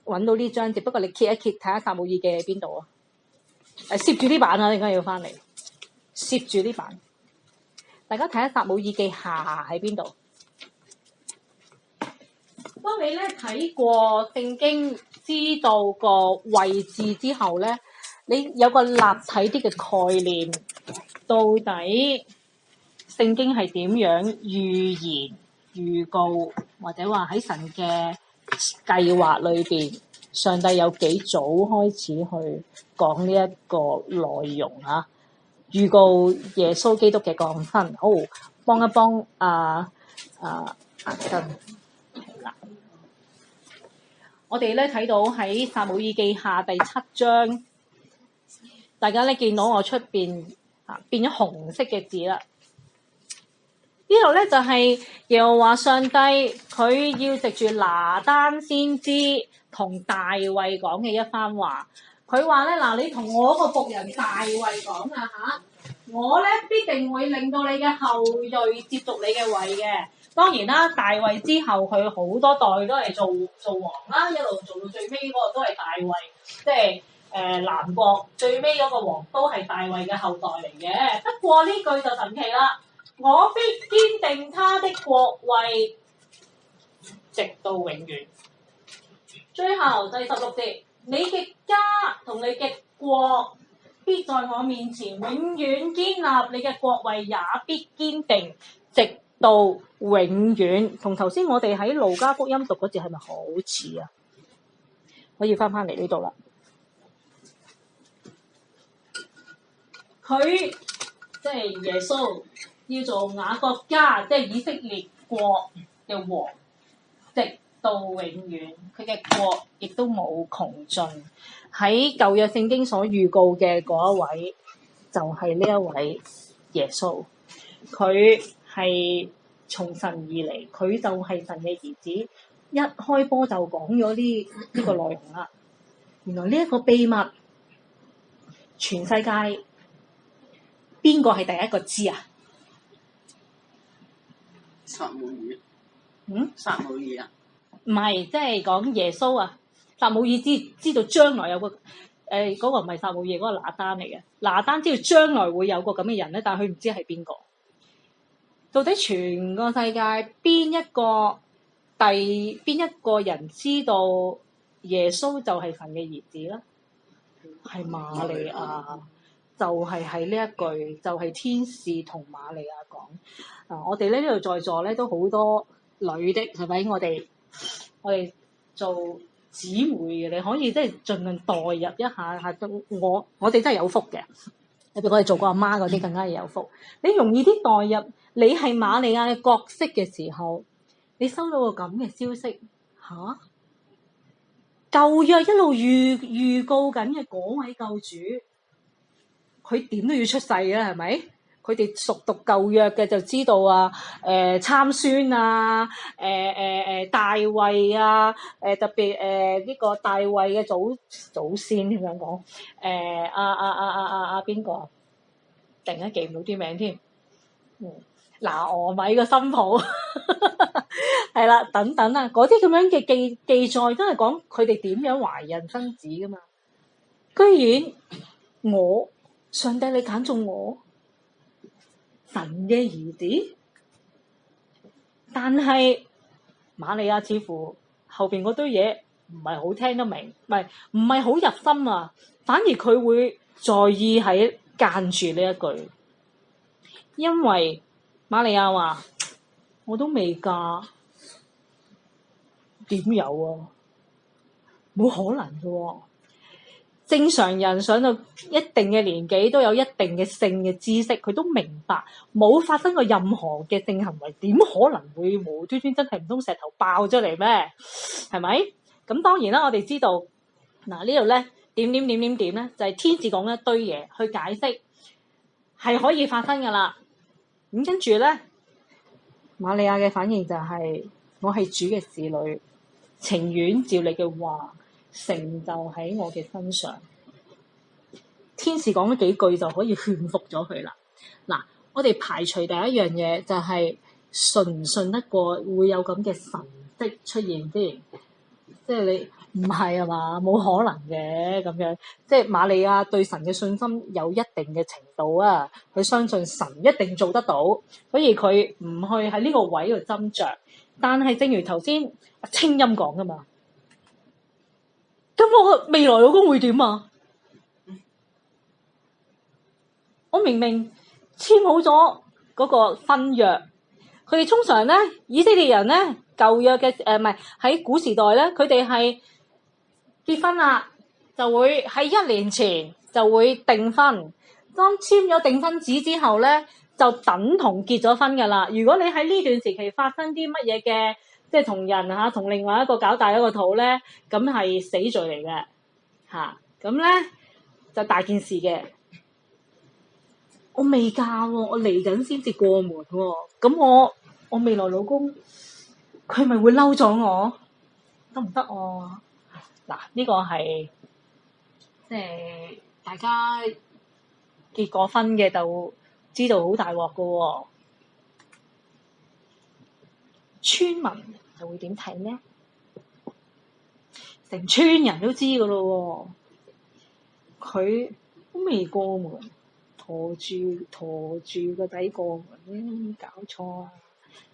揾到呢章節，不過你揭一揭睇下撒母耳記喺邊度啊？攝住啲版啊，應該要翻嚟攝住啲版。大家睇下撒母耳記下喺邊度？當你咧睇過聖經，知道個位置之後咧，你有個立體啲嘅概念。到底聖經係點樣預言、預告，或者話喺神嘅計劃裏邊，上帝有幾早開始去講呢一個內容啊？預告耶穌基督嘅降生。好，幫一幫真係啦。我哋咧睇到喺撒母耳記下第7章，大家咧見到我出邊變咗紅色嘅字啦。呢度咧就係耶和華上帝佢要藉住拿單先知同大衛講嘅一番話。佢話咧嗱，你同我個僕人大衛講啊嚇，我咧必定會令到你嘅後裔接續你嘅位嘅。當然啦，大衛之後佢好多代都係做王啦，一路做到最尾嗰個都係大衛，即係南國最尾嗰個王都係大衛嘅後代嚟嘅。不過呢句就神奇啦，我必堅定他的國位，直到永遠。最後第16節，你嘅家同你嘅國必在我面前永遠堅立，你嘅國位也必堅定，直到永遠。同頭先我哋喺路加福音讀嗰字係咪好似啊？我要翻嚟呢度啦。佢即係耶穌要做雅各家，即係以色列國嘅王，直到永遠。佢嘅國亦都冇窮盡。喺舊約聖經所預告嘅嗰一位，就係呢一位耶穌。佢係從神而嚟，佢就係神嘅兒子。一開波就講咗呢個內容啦。原來呢一個秘密，全世界邊個係第一個知啊？撒母耳。撒母耳啊？唔係，即係講耶穌啊！撒母耳知道將來有個嗰個唔係撒母耳，嗰個拿單嚟嘅。拿單知道將來會有個咁嘅人咧，但係佢唔知係邊個。到底全個世界邊一個人知道耶穌就係神嘅兒子咧？係瑪利亞，就係喺呢一句，就係天使同瑪利亞講。我哋呢度在座咧都好多女的，係咪？我哋做姊妹嘅，你可以即係盡量代入一下。我哋真係有福嘅，特別我哋做過阿媽嗰啲更加有福。你容易啲代入，你係瑪利亞嘅角色嘅時候，你收到個咁嘅消息嚇，舊約一路預告緊嘅嗰位救主，佢點都要出世啊，係咪？佢哋熟讀舊約嘅就知道啊，參孫啊，大衛啊，特別呢個大衛嘅祖先點樣講？邊個啊？突然間記唔到啲名添。拿俄米個新抱係啦，等等啊，嗰啲咁樣嘅記載都係講佢哋點樣懷孕生子噶嘛。居然上帝你揀中我神嘅兒子，但係瑪利亞似乎後邊嗰堆嘢唔係好聽得明，唔係好入心啊，反而佢會在意喺間住呢一句，因為瑪利亞話：我都未嫁，點有啊？冇可能嘅喎。正常人上到一定嘅年紀，都有一定嘅性嘅知識，佢都明白冇發生過任何嘅性行為，點可能會無端端真係唔通石頭爆出嚟咩？係咪？咁當然啦，我哋知道嗱呢度咧點咧，就係天使講一堆嘢去解釋係可以發生噶啦。咁跟住咧，瑪利亞嘅反應就係：我係主嘅使女，情願照你嘅話成就喺我嘅身上。天使講咗幾句就可以勸服咗佢啦。嗱，我哋排除第一樣嘢就係信唔信得過會有咁嘅神蹟出現先，即係你唔係啊嘛，冇可能嘅咁樣。即係瑪利亞對神嘅信心有一定嘅程度啊，佢相信神一定做得到，所以佢唔去喺呢個位度斟酌。但係正如頭先阿清音講噶嘛。咁我未來老公會點啊？我明明簽好咗嗰個婚約，佢哋通常咧，以色列人咧，舊約嘅唔係喺古時代咧，佢哋係結婚啦，就會喺1年前就會訂婚。當簽咗訂婚紙之後咧，就等同結咗婚噶啦。如果你喺呢段時期發生啲乜嘢嘅，即係同人嚇同另外一個搞大一個肚咧，咁係死罪嚟嘅嚇。咁咧就大件事嘅。我未嫁喎，我嚟緊先至過門喎。咁我未來老公佢咪會嬲咗我？得唔得啊？嗱，呢個係即係大家結過婚嘅就知道好大鑊噶喎。村民就會點睇呢？成村人都知噶咯喎，佢都未過門，陀住個仔過門，搞錯啊！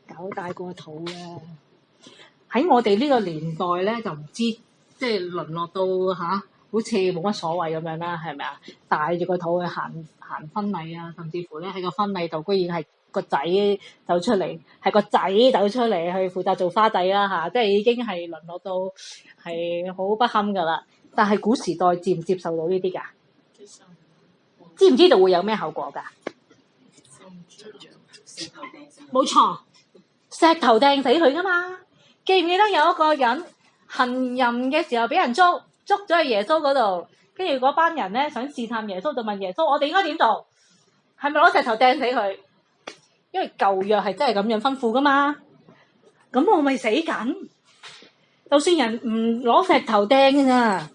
搞大個肚啊！喺我哋呢個年代咧，就唔知即係淪落到好似冇乜所謂咁樣啦，係咪啊？帶住個肚去行婚禮啊，甚至乎咧喺個婚禮度，居然係個仔走出嚟，係個仔走出嚟去負責做花仔啦嚇，即係已經係淪落到係好不堪噶啦。但係古時代接唔接受到呢啲㗎？知唔知道會有咩後果㗎？冇錯，石頭掟死佢㗎嘛！記唔記得有一個人行淫嘅時候俾人捉咗去耶穌嗰度，跟住嗰班人咧想試探耶穌，就問耶穌：我哋應該點做？係咪攞石頭掟死佢？因為舊約係真係咁樣吩咐㗎嘛。咁我咪死緊，就算人唔攞石頭掟㗎咋，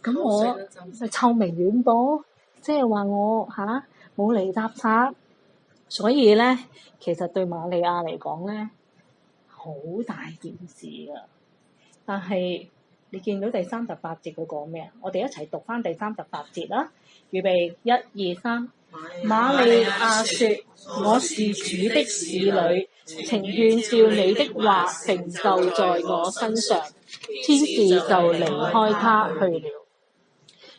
咁我咪臭名遠播，即係話我冇嚟搭訕。所以咧，其實對瑪利亞嚟講咧，好大件事㗎。但係你見到第38節佢講咩啊？我哋一齊讀翻第38節啦。預備1、2、3。瑪利亞說：我是主的使女，情願照你的話成就在我身上。天使就離開她去了。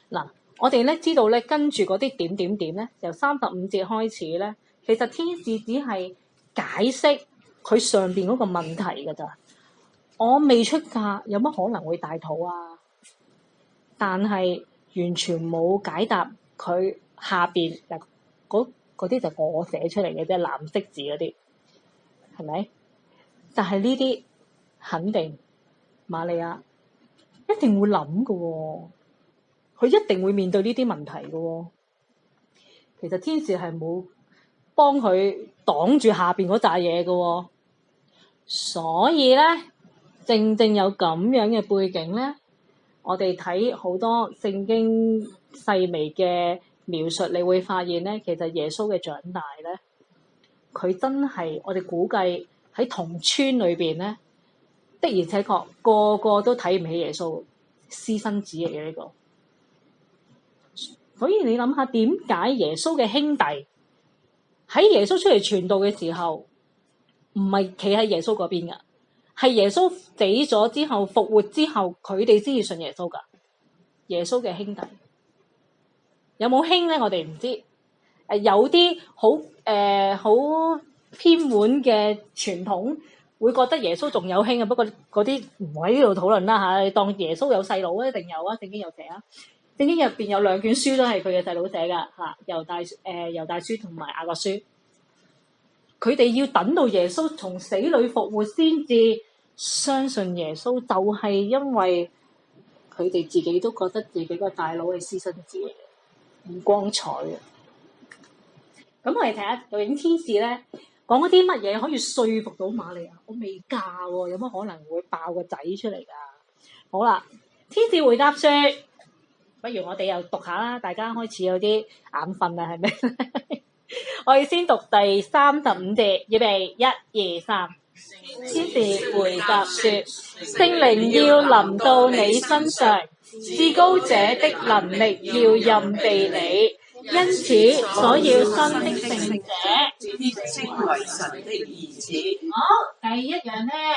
嗱，我哋咧知道咧，跟住嗰啲點咧，由35節開始咧，其實天使只係解釋佢上邊嗰個問題㗎咋。我未出嫁，有乜可能會大肚啊？但係完全冇解答佢下邊嗱嗰啲就我寫出嚟嘅啫，藍色字嗰啲係咪？但係呢啲肯定瑪利亞一定會諗㗎喎，佢一定會面對呢啲問題㗎喎。其實天使係冇幫佢擋住下邊嗰扎嘢㗎喎，所以咧。正有咁樣嘅背景咧，我哋睇好多聖經細微嘅描述，你會發現咧，其實耶穌嘅長大咧，佢真係我哋估計喺同村裏邊咧，的而且確個個都睇唔起耶穌，私生子嚟嘅呢個。所以你諗下，點解耶穌嘅兄弟喺耶穌出嚟傳道嘅時候，唔係企喺耶穌嗰邊㗎？係耶穌死咗之後復活之後，佢哋先至信耶穌噶。耶穌嘅兄弟有冇兄咧？我哋唔知。有啲好偏門嘅傳統會覺得耶穌仲有兄啊。不過嗰啲唔喺呢度討論啦嚇。你當耶穌有細佬一定有啊。聖經有寫啊。聖經入邊有2卷書都係佢嘅細佬寫噶嚇。猶大書同埋雅各書。佢哋要等到耶穌從死裏復活先至相信耶穌，就係因為佢哋自己都覺得自己個大佬係私生子嚟嘅，唔光彩嘅。咁我哋睇下究竟天使咧講嗰啲乜嘢可以說服到瑪利亞？我未嫁喎，有乜可能會爆個仔出嚟㗎？好啦，天使回答說：不如我哋又讀下啦，大家開始有啲眼瞓啦，係咪？我哋先讀第35節，預備1、2、3。天使回答說：聖靈要臨到你身上，至高者的能力要蔭庇你，因此所要生的聖者必稱為神的兒子。好，第一樣咧，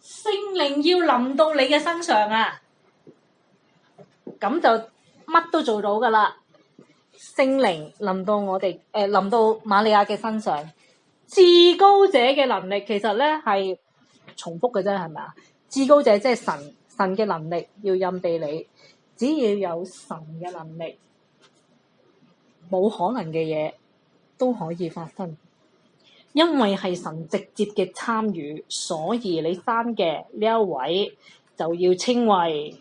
聖靈要臨到你嘅身上啊，咁就乜都做到噶啦。聖靈臨到我哋，臨到瑪利亞嘅身上。至高者嘅能力其實咧係重複嘅啫，係咪啊？至高者即係神嘅能力要蔭庇你，只要有神嘅能力，冇可能嘅嘢都可以發生，因為係神直接嘅參與，所以你生嘅呢一位就要稱為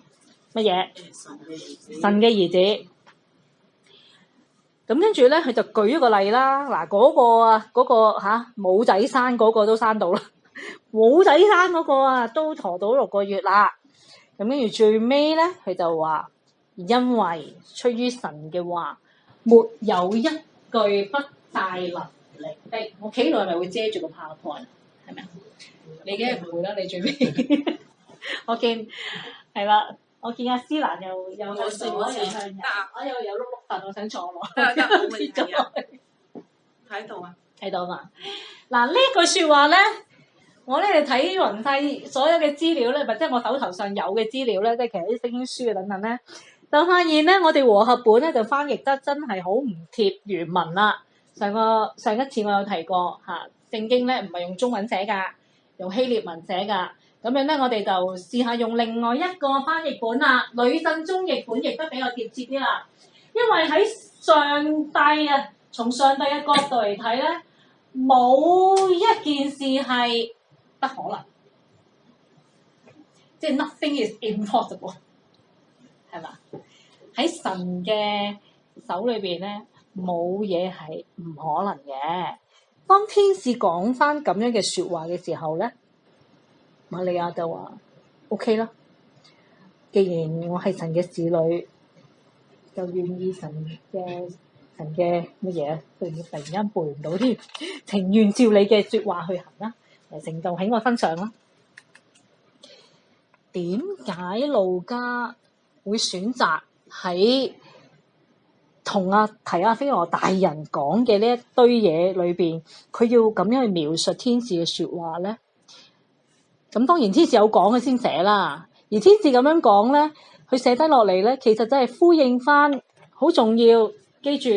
乜嘢？神嘅兒子。咁跟住咧，佢就舉一個例啦。嗱，嗰個冇仔生嗰個都生到啦，冇仔生嗰個啊都陀到6個月啦。咁跟住最尾咧，佢就話：因為出於神嘅話，沒有一句不帶能力的。我企度係咪會遮住個 PowerPoint？係咪啊？你梗係唔會啦，你最尾。我見係啦。我見阿思蘭又向左又向右，我又有碌碌凳，我想坐落。睇到啊！睇到嘛？嗱，呢句説話咧，我咧睇雲世所有嘅資料咧，或者我手頭上有嘅資料咧，即係其實啲聖經書啊等等咧，就發現咧，我哋和合本咧就翻譯得真係好唔貼原文啦。上一次我有提過嚇，聖經咧唔係用中文寫㗎，用希臘文寫㗎。咁樣咧，我哋就試下用另外一個翻譯本啦，呂振中譯本譯得比較貼切啲啦。因為喺上帝啊，從上帝嘅角度嚟睇咧，冇一件事係不可能，即係 nothing is impossible， 係嘛？喺神嘅手裏邊咧，冇嘢係唔可能嘅。當天使講翻咁樣嘅説話嘅時候咧，瑪利亞就話 OK 啦，既然我係神嘅使女，就願意神嘅乜嘢啊？突然間背唔到添，情願照你嘅説話去行啦，成就喺我身上啦。點解路加會選擇喺同提阿非羅大人講嘅呢一堆嘢裏邊，佢要咁樣去描述天使嘅説話咧？咁當然天使有講嘅先寫啦，而天使咁樣講咧，佢寫低落嚟咧，其實真係呼應翻好重要。記住，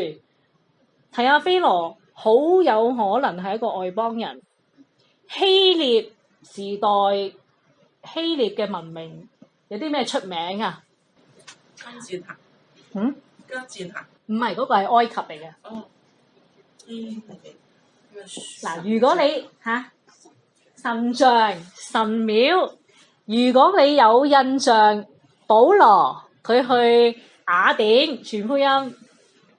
提阿非羅好有可能係一個外邦人。希臘時代，希臘嘅文明有啲咩出名啊？金字塔。金字塔。唔係，嗰個係埃及嚟嘅。哦。嗱，如果你神像、神廟，如果你有印象，保羅佢去雅典傳福音，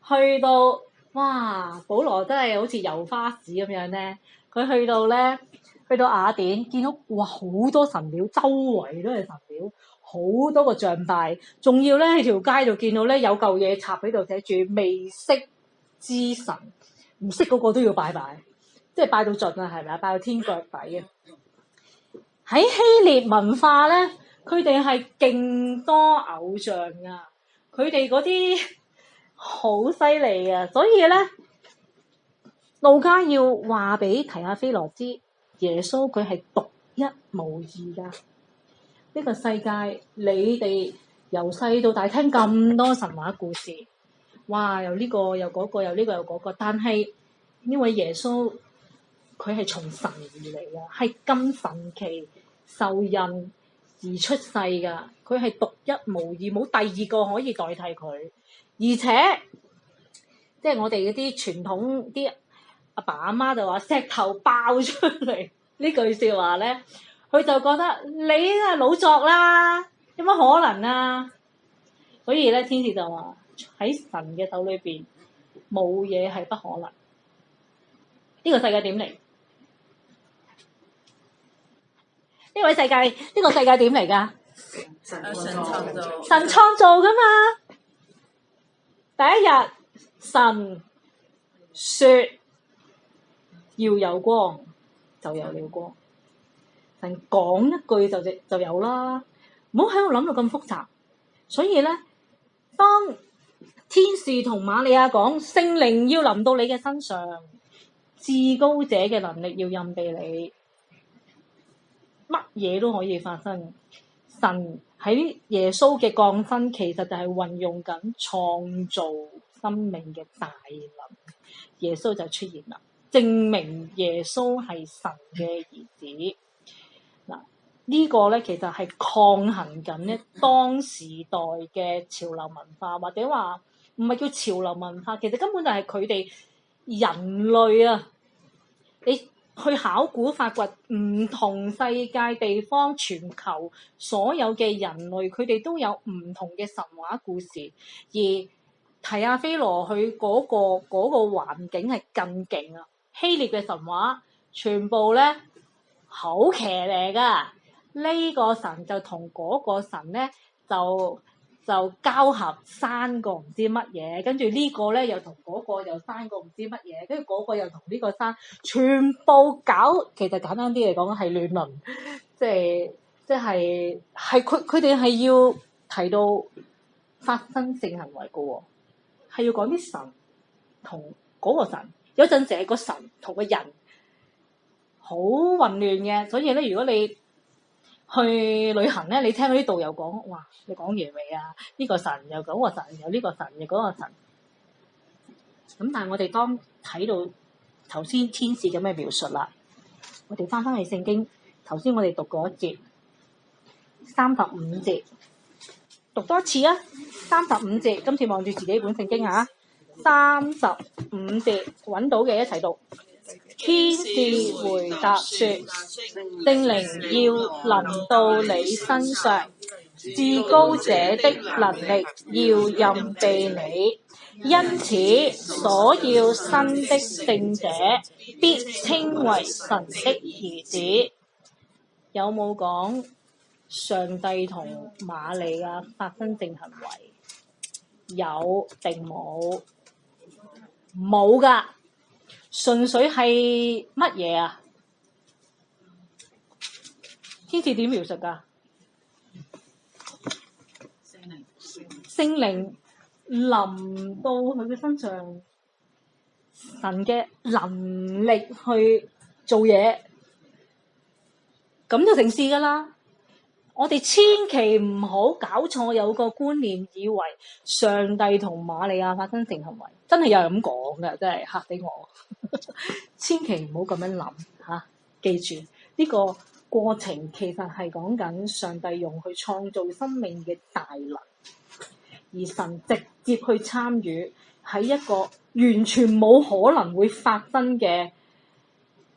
去到哇，保羅真係好似遊花市咁樣咧。佢去到雅典，見到哇好多神廟，周圍都係神廟，好多個像拜，仲要咧喺條街度見到咧有嚿嘢插喺度寫住未識之神，唔識嗰個都要拜拜。即係拜到盡啊，係咪啊？拜到天腳底啊！喺希臘文化咧，佢哋係勁多偶像噶，佢哋嗰啲好犀利啊！所以咧，路加要話俾提阿非羅知，耶穌佢係獨一無二噶。呢個世界，你哋由細到大聽咁多神話故事，哇！又呢個又嗰個，又呢個又嗰個，但係呢位耶穌，佢係從神而嚟㗎，係咁神奇受孕而出世㗎，佢係獨一無二，冇第二個可以代替佢。而且即係我哋嗰啲傳統啲阿爸阿媽就話石頭爆出嚟呢句説話咧，佢就覺得你係老作啦，有乜可能啊？所以咧，天使就話喺神嘅手裏邊冇嘢係不可能。呢個世界點嚟？呢個世界點嚟㗎？神創造。神創造㗎嘛？第一日神説要有光，就有了光。神講一句就有啦，唔好喺度諗到咁複雜。所以咧，當天使同瑪利亞講聖靈要臨到你嘅身上，至高者嘅能力要蔭庇你，乜嘢都可以發生。神喺耶穌嘅降生，其實就係運用緊創造生命嘅大能，耶穌就出現啦。證明耶穌係神嘅兒子。嗱，呢個咧其實係抗衡緊咧當時代嘅潮流文化，或者話唔係叫潮流文化，其實根本就係佢哋人類啊！你去考古發掘唔同世界地方、全球所有嘅人類，佢哋都有唔同嘅神話故事，而提亞菲羅佢嗰個環境係更勁啊！希臘嘅神話全部咧好騎呢㗎，呢個神就同嗰個神咧就交合生個唔知乜嘢，跟住呢個咧又同嗰個又生個唔知乜嘢，跟住嗰個又同呢個生，全部搞，其實簡單啲嚟講係亂倫，即係佢哋係要提到發生性行為嘅喎，係要講啲神同嗰個神，有陣時係個神同個人好混亂嘅，所以咧如果你去旅行咧，你聽嗰啲導遊講，哇！你講完未啊？呢個神又嗰個神，又呢個神又嗰個神。咁但係我哋當睇到頭先天使咁嘅描述啦，我哋翻去聖經，頭先我哋讀過一節35節，讀多一次啊！35節，今次望住自己本聖經啊！35節揾到嘅一齊讀。天使回答說：聖靈要臨到你身上，至高者的能力要蔭庇你，因此所要生的聖者必稱為神的兒子。有冇講上帝同瑪利亞發生性行為？有定冇？冇㗎。純粹係乜嘢啊？天使點描述㗎？聖靈臨到佢嘅身上，神嘅能力去做嘢，咁就成事㗎啦。我哋千祈唔好搞錯，有個觀念以為上帝同瑪利亞發生性行為，真係有人咁講㗎，真係嚇死我！千祈唔好咁樣諗嚇，記住呢個過程其實係講緊上帝用去創造生命嘅大能，而神直接去參與喺一個完全冇可能會發生嘅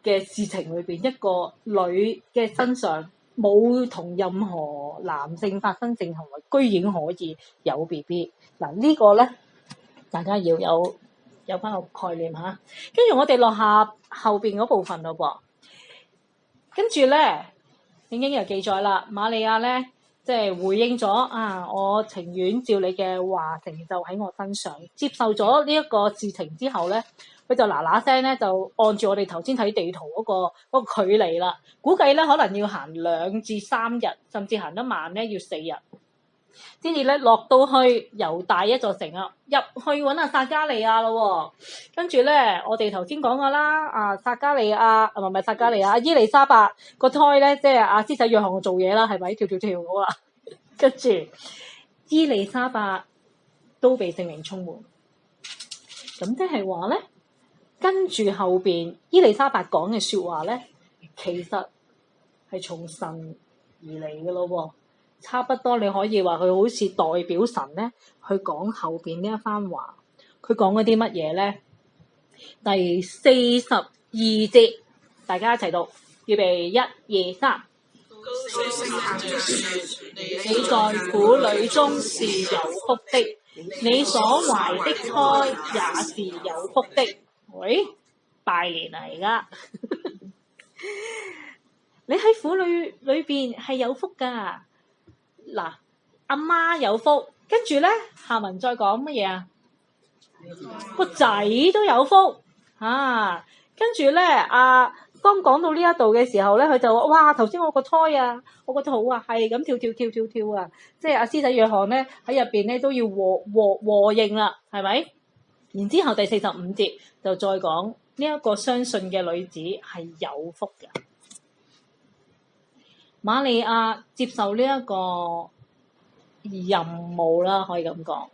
事情裏邊，一個女嘅身上冇同任何男性發生性行為，居然可以有 BB。嗱，呢個咧，大家要有翻個概念嚇。跟住我哋落下後邊嗰部分咯噃，跟住咧聖經又記載啦，瑪利亞咧即係回應咗啊，我情願照你嘅話成就喺我身上，接受咗呢一個事情之後咧，佢就嗱嗱聲咧就按住我哋頭先睇地圖嗰個距離啦，估計咧可能要行2至3日，甚至行得慢咧要4日，先至咧落到去猶大一座城啊，入去揾阿撒加利亞咯喎，跟住咧我哋頭先講過啦，啊撒加利亞唔係撒加利亞，伊麗莎白個胎咧即係阿施洗約翰做嘢啦，係咪跳好啦？跟住伊麗莎白都被聖靈充滿，咁即係話咧。跟住後邊，伊麗莎白講嘅説話咧，其實係從神而嚟嘅咯喎，差不多你可以話佢好似代表神咧去講後邊呢一番話。佢講嗰啲乜嘢咧？第42節，大家一齊讀，預備1、2、3。你在婦女中是有福的，你所懷的胎也是有福的。喂，拜年啊！而家你喺婦女裏邊係有福㗎。嗱，阿媽有福，跟住咧下文再講乜嘢啊？個仔都有福啊！跟住咧當講到呢一度嘅時候咧，佢就話：哇！頭先我個胎啊，我個肚啊，係咁跳啊！即係阿施洗約翰咧喺入邊咧都要和應啦，係咪？然之後第45節就再講呢一個相信嘅女子係有福嘅。瑪利亞接受呢一個任務啦，可以咁講。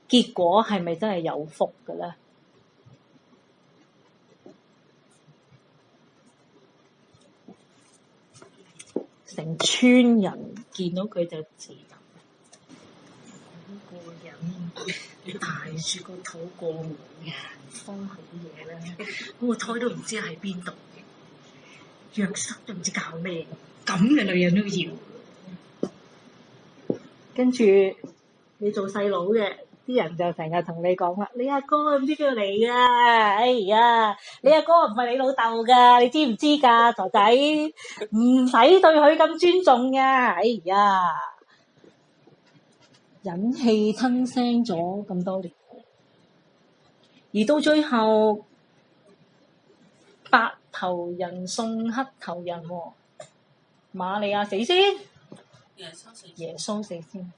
結果係咪真係有福嘅咧？成村人見到佢就自由。嗰個人你帶住個肚過門嘅，方好嘢啦！嗰個胎都唔知喺邊度，約瑟都唔知搞咩，咁嘅女人都要。跟住你做細佬嘅，啲人就成日同你講啦，你阿哥唔知邊度嚟噶，哎呀，你阿哥唔係你老豆噶，你知唔知噶，傻仔，唔使對佢咁尊重噶，哎呀，忍氣吞聲咗咁多年，而到最後白頭人送黑頭人喎，瑪利亞死先。耶穌死先，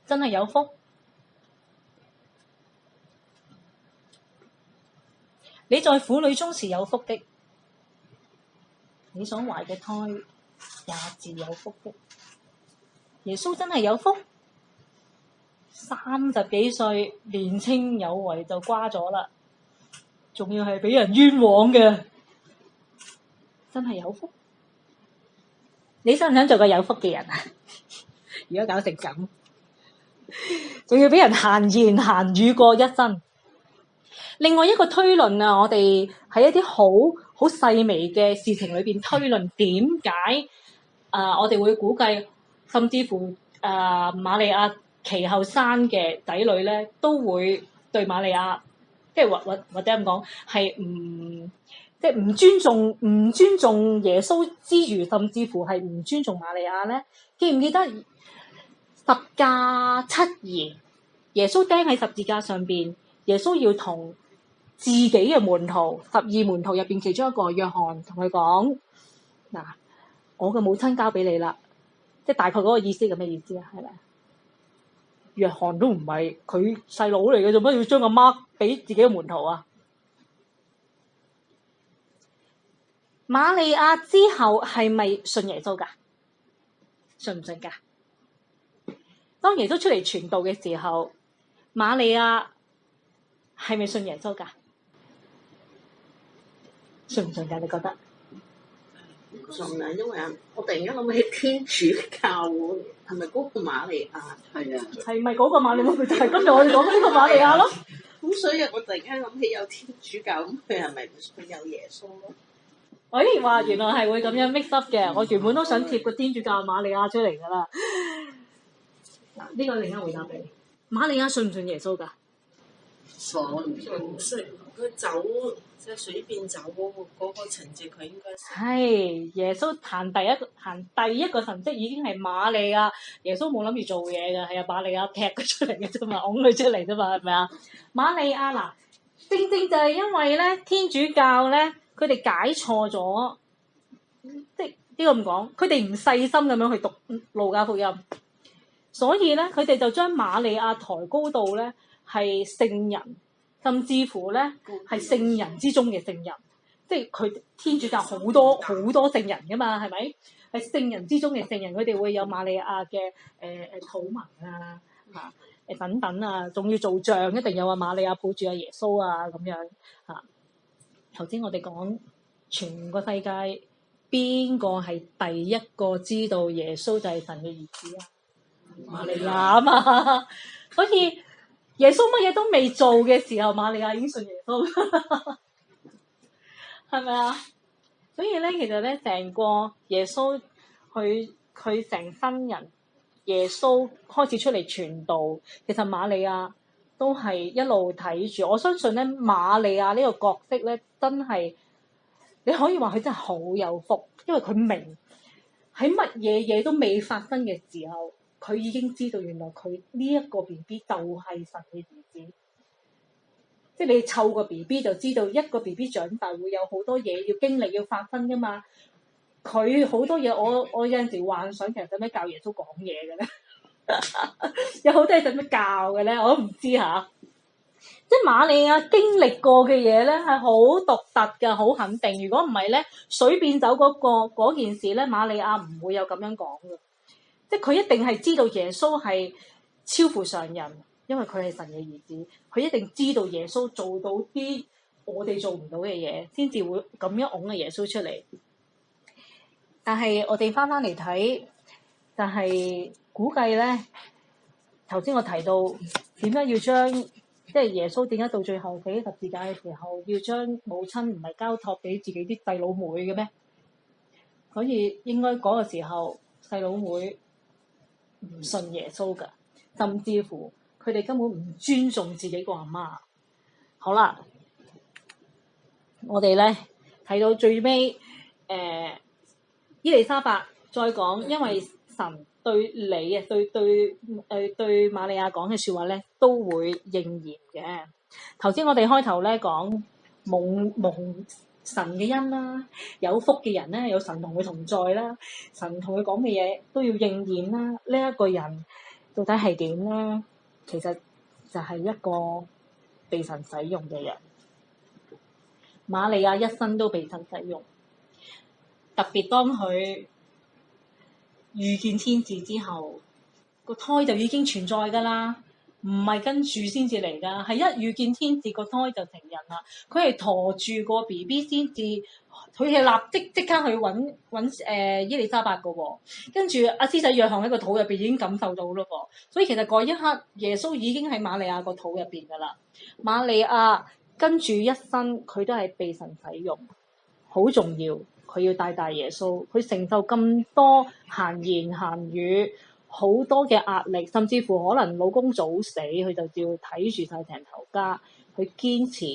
真係有福。你在婦女中是有福的，你所懷嘅胎也自有福的。耶穌真係有福，30幾歲年青有為就瓜咗啦，仲要係俾人冤枉嘅，真係有福。你想唔想做個有福嘅人啊？如果搞成咁，仲要俾人閒言閒語過一生。另外一個推論啊，我哋喺一啲好細微嘅事情裏邊推論，點解我哋會估計，甚至乎瑪利亞其後生嘅仔女咧，都會對瑪利亞，即係或者咁講，係即係唔尊重耶穌之餘，甚至乎係唔尊重瑪利亞咧。記唔記得十架七言？耶穌釘喺十字架上邊，耶穌要同自己嘅門徒12門徒入邊其中一個約翰同佢講：嗱，我嘅母親交俾你啦。即係大概嗰個意思，咁嘅意思啊，係咪？約翰都唔係佢細佬嚟嘅，做乜要將個媽俾自己嘅門徒啊？瑪利亞之後係咪信耶穌㗎？信唔信㗎？當耶穌出嚟傳道嘅時候，瑪利亞係咪信耶穌㗎？信唔信㗎？你覺得？唔信啊，因為我突然間諗起天主教會，係咪嗰個瑪利亞？係啊。係咪嗰個瑪利亞？就係今日我哋講緊呢個瑪利亞咯。咁所以我突然間諗起有天主教，咁佢係咪唔信有耶穌咯？話原來係會咁樣 mix up 嘅，我原本都想貼個天主教瑪利亞出嚟㗎啦。嗱，呢個另一回答你。瑪利亞信唔信耶穌㗎？信，佢走即係水變酒嗰個情節，佢應該係耶穌行第一個神蹟已經係瑪利亞。耶穌冇諗住做嘢㗎，係啊，瑪利亞踢佢出嚟嘅啫嘛，拱佢出嚟啫嘛，係咪啊？瑪利亞嗱，正正就係因為咧天主教咧，佢哋解錯咗，即係呢個咁講，佢哋唔細心咁樣去讀路加福音，所以咧佢哋就將瑪利亞抬高到咧係聖人，甚至乎咧係聖人之中嘅聖人，即係佢天主教好多聖人噶嘛，係咪？係聖人之中嘅聖人，佢哋會有瑪利亞嘅禱文啊，等等啊，仲要做像，一定有瑪利亞抱住耶穌啊咁樣嚇。頭先我哋講全個世界邊個係第一個知道耶穌就係神嘅兒子啊？瑪利亞啊嘛，所以耶穌乜嘢都未做嘅時候，瑪利亞已經信耶穌，係咪啊？所以咧，其實咧，成個耶穌佢成身人，耶穌開始出嚟傳道，其實瑪利亞都係一路睇住。我相信咧，瑪利亞呢個角色咧，真係你可以話佢真係好有福，因為佢明喺乜嘢都未發生嘅時候，佢已經知道原來佢呢一個 BB 就係神嘅兒子。即係你湊個 BB 就知道一個 BB 長大會有好多嘢要經歷要發生噶嘛。佢好多嘢，我有陣時幻想，其實使乜教耶穌講嘢嘅咧？有好多嘢使乜教嘅咧？我都唔知嚇。即係瑪利亞經歷過嘅嘢咧，係好獨特嘅，好肯定。如果唔係咧，水變酒嗰件事咧，瑪利亞唔會有咁樣講嘅。即係佢一定係知道耶穌係超乎常人，因為佢係神嘅兒子。佢一定知道耶穌做到啲我哋做唔到嘅嘢，先至會咁樣拱個耶穌出嚟。但係我哋翻嚟睇，就係估計咧，頭先我提到點解要將即係耶穌點解到最後死十字架嘅時候，要將母親唔係交託俾自己啲細佬妹嘅咩？所以應該嗰個時候細佬妹唔信耶穌㗎，甚至乎佢哋根本唔尊重自己個阿媽。好啦，我哋咧睇到最尾，伊麗莎白再講，因為神對你啊，對瑪利亞講嘅説話咧，都會應驗嘅。頭先我哋開頭咧講蒙神嘅恩啦，有福嘅人咧，有神同佢同在啦，神同佢講嘅嘢都要應驗啦。呢一個人到底係點咧？其實就係一個被神使用嘅人。瑪利亞一生都被神使用，特別當佢遇見天使之後，個胎就已經存在㗎啦，唔係跟住先至嚟㗎，係一遇見天使個胎就成人啦。佢係陀住個 BB 先至，佢係立即刻去揾伊麗莎白㗎喎。跟住阿施洗約翰喺個肚入邊已經感受到咯噃，所以其實嗰一刻耶穌已經喺瑪利亞個肚入邊㗎啦。瑪利亞跟住一生佢都係被神使用，好重要。佢要帶大耶穌，佢承受咁多閒言閒語，好多嘅壓力，甚至乎可能老公早死，佢就要睇住晒成頭家，佢堅持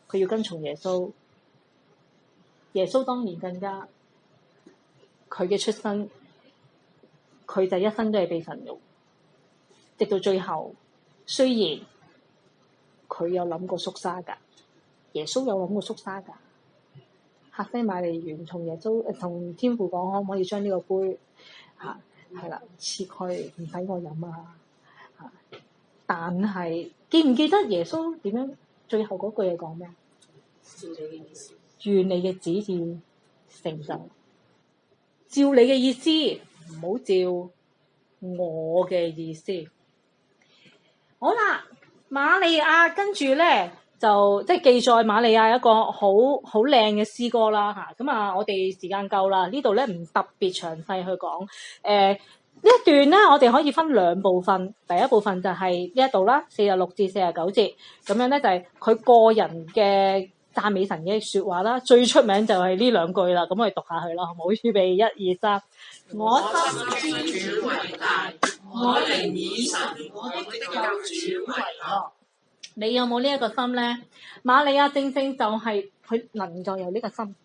佢要跟從耶穌。耶穌當然更加，佢嘅出生，佢就一生都係被神用，直到最後。雖然佢有諗過縮沙㗎，耶穌有諗過縮沙㗎。客西馬尼園同耶穌同天父講，可唔可以將呢個杯係啦切開，唔使我飲啊！但係記唔記得耶穌點樣最後嗰句嘢講咩？願你嘅旨意成就，照你嘅意思，唔好照我嘅意思。好啦，瑪利亞跟住咧。就即係記載瑪利亞一個好靚嘅詩歌啦嚇，咁啊我哋時間夠啦，呢度咧唔特別詳細去講。呢一段咧，我哋可以分兩部分，第一部分就係呢一度啦，46至49節，咁樣咧就係佢個人嘅讚美神嘅説話啦。最出名就係呢兩句啦，咁我哋讀下去啦，好唔好？預備1、2、3，我心尊主為大，我靈以神我的救主為樂。你有冇呢一個心咧？瑪利亞正正就係佢能夠有呢個心，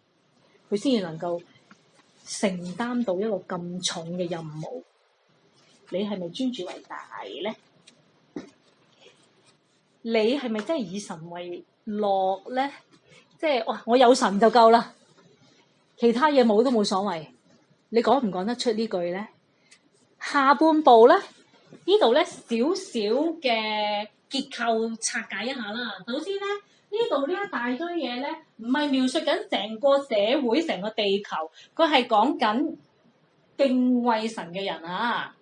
佢先至能夠承擔到一個咁重嘅任務。你係咪尊主為大咧？你係咪真係以神為樂咧？即係哇，我有神就夠啦，其他嘢冇都冇所謂。你講唔講得出呢句咧？下半部咧，呢度咧少少嘅結構拆解一下啦。首先咧，呢度呢一大堆嘢咧，唔係描述緊成個社會、成個地球，佢係講緊敬畏神嘅人啊。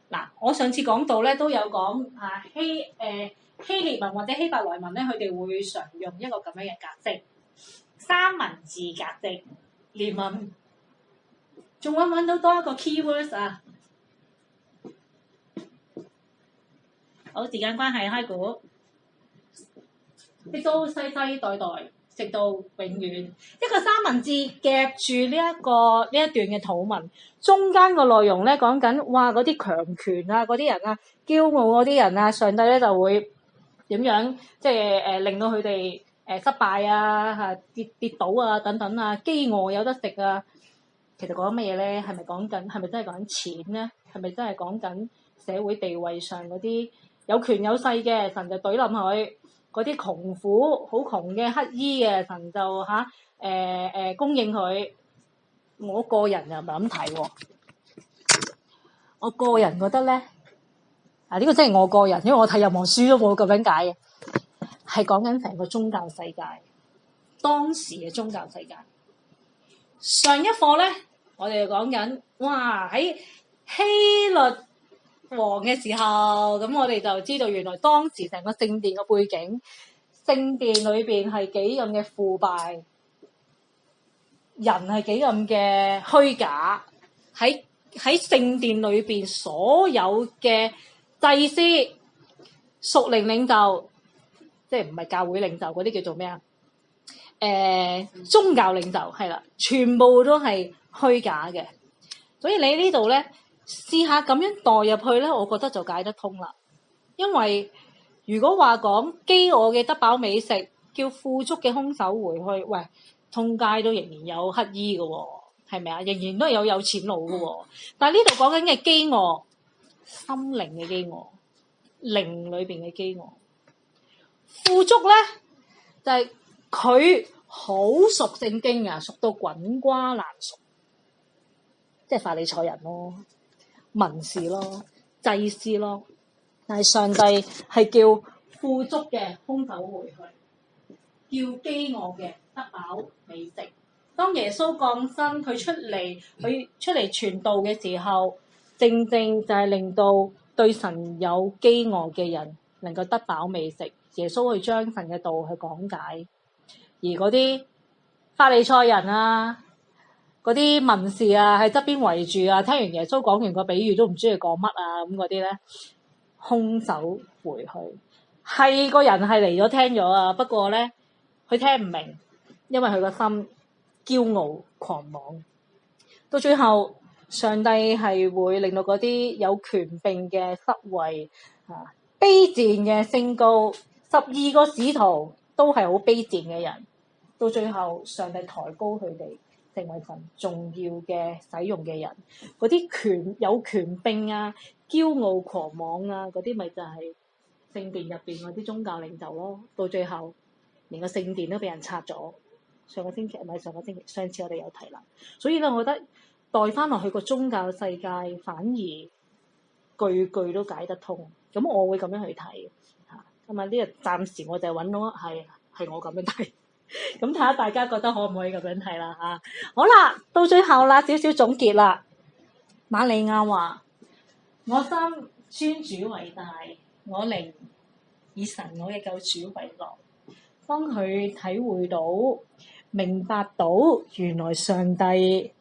嗱，我上次講到咧都有講啊，希臘文或者希伯來文咧，佢哋會常用一個咁樣嘅格式，三文治格式，連文仲揾到多一個 keywords 啊。好，時間關係開估，直到世世代代，直到永遠。一個三文治夾住呢一段嘅禱文，中間個內容咧講緊，哇嗰啲強權啊，嗰啲人啊，驕傲嗰啲人啊，上帝咧就會點樣，即係令到佢哋失敗啊，跌倒啊等等啊，飢餓有得食啊。其實講緊乜嘢咧？係咪講緊？係咪真係講緊錢咧？係咪真係講緊社會地位上嗰啲？有權有勢嘅神就懟冧佢，嗰啲窮苦好窮嘅乞衣嘅神就供應佢。我個人又唔係咁睇喎，我個人覺得咧，呢個真係我個人，因為我睇任何書都冇咁樣解嘅，係講緊成個宗教世界，當時嘅宗教世界。上一課咧，我哋就講緊，哇喺希律王嘅時候，咁我哋就知道原來當時成個聖殿嘅背景，聖殿裏邊係幾咁嘅腐敗，人係幾咁嘅虛假，喺聖殿裏邊所有嘅祭司、屬靈領袖，即係唔係教會領袖嗰啲叫做咩啊？宗教領袖係啦，全部都係虛假嘅。所以你呢度咧，試下咁樣代入去咧，我覺得就解得通啦。因為如果話講飢餓嘅得飽美食，叫富足嘅空手回去，喂，通街都仍然有乞衣嘅喎，係咪啊？仍然都係有錢佬嘅喎。但係呢度講緊嘅飢餓，心靈嘅飢餓，靈裏邊嘅飢餓。富足咧就係佢好熟聖經啊，熟到滾瓜爛熟，即係法利賽人咯、文士咯、祭司咯。但係上帝係叫富足嘅空手回去，叫飢餓嘅得飽美食。當耶穌降生，佢出嚟傳道嘅時候，正正就係令到對神有飢餓嘅人能夠得飽美食。耶穌去將神嘅道去講解，而嗰啲法利賽人啊、嗰啲文士啊喺側邊圍住啊，聽完耶穌講完個比喻都唔知佢講乜啊，咁嗰啲咧空手回去，係個人係嚟咗聽咗啊，不過咧佢聽唔明，因為佢個心驕傲狂妄。到最後，上帝係會令到嗰啲有權柄嘅失位啊、卑賤嘅升高。12個使徒都係好卑賤嘅人，到最後上帝抬高佢哋，成為神重要嘅使用嘅人。嗰啲有權柄啊、驕傲狂妄啊，嗰啲咪就係聖殿入邊嗰啲宗教領袖咯。到最後，連個聖殿都俾人拆咗。上次我哋有提啦。所以咧，我覺得代翻落去個宗教世界，反而句句都解得通。咁我會咁樣去睇。咁啊！呢個暫時我就揾到係我咁樣睇，咁睇下大家覺得可唔可以咁樣睇啦嚇？好啦，到最後啦，少少總結啦。瑪利亞話：我心尊主為大，我靈以神我嘅救主為樂。當佢體會到、明白到原來上帝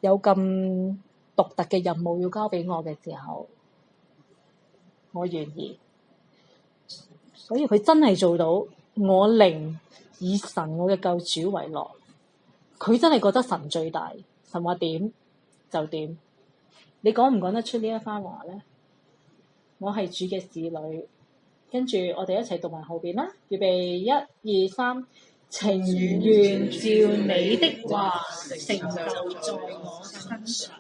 有咁獨特嘅任務要交俾我嘅時候，我願意，所以佢真係做到。我靈以神我嘅救主為樂，佢真係覺得神最大。神話點就點。你講唔講得出呢一番話咧？我係主嘅使女，跟住我哋一齊讀埋後邊啦。預備1、2、3，情願照你的話成就在我身上。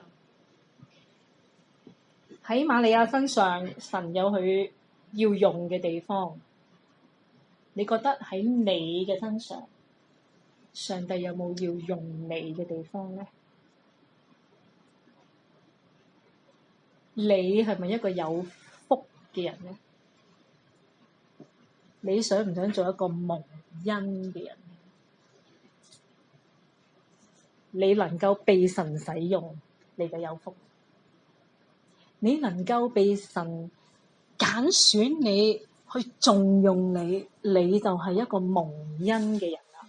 喺瑪利亞身上，神有佢要用嘅地方。你覺得喺你嘅身上，上帝有冇要用你嘅地方咧？你係咪一個有福嘅人咧？你想唔想做一個蒙恩嘅人？你能夠被神使用，你就有福。你能夠被神揀選你去重用你，你就係一個蒙恩嘅人啦。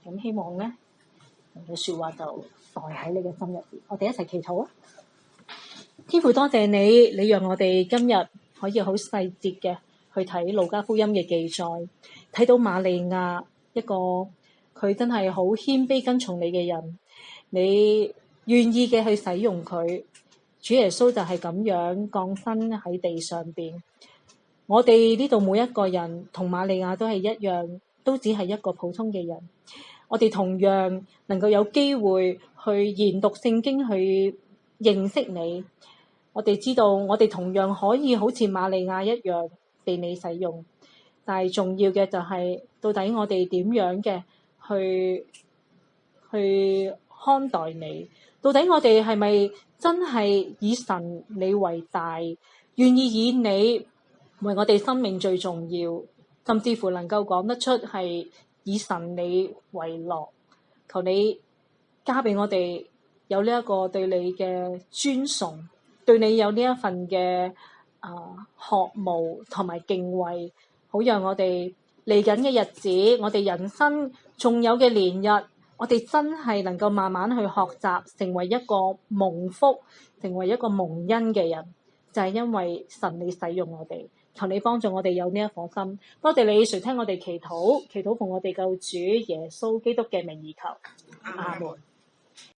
咁希望咧，嘅説話就代喺你嘅心入邊。我哋一齊祈禱啊！天父，多謝你，你讓我哋今日可以好細節嘅去睇路加福音嘅記載，睇到瑪利亞一個佢真係好謙卑跟從你嘅人，你願意嘅去使用佢。主耶穌就係咁樣降生喺地上邊。我哋呢度每一個人同瑪利亞都係一樣，都只係一個普通嘅人。我哋同樣能夠有機會去研讀聖經，去認識你。我哋知道我哋同樣可以好似瑪利亞一樣被你使用，但係重要嘅就係到底我哋點樣嘅去看待你？到底我哋係咪真係以神你為大，願意以你為我哋生命最重要，甚至乎能夠講得出係以神你為樂？求你加俾我哋有呢一個對你嘅尊崇，對你有呢一份嘅渴慕同埋敬畏，好讓我哋嚟緊嘅日子，我哋人生仲有嘅年日，我哋真係能夠慢慢去學習，成為一個蒙福、成為一個蒙恩嘅人，就係因為神你使用我哋，求你幫助我哋有呢一顆心。多謝你垂聽我哋祈禱，祈禱奉我哋救主耶穌基督嘅名而求，阿門。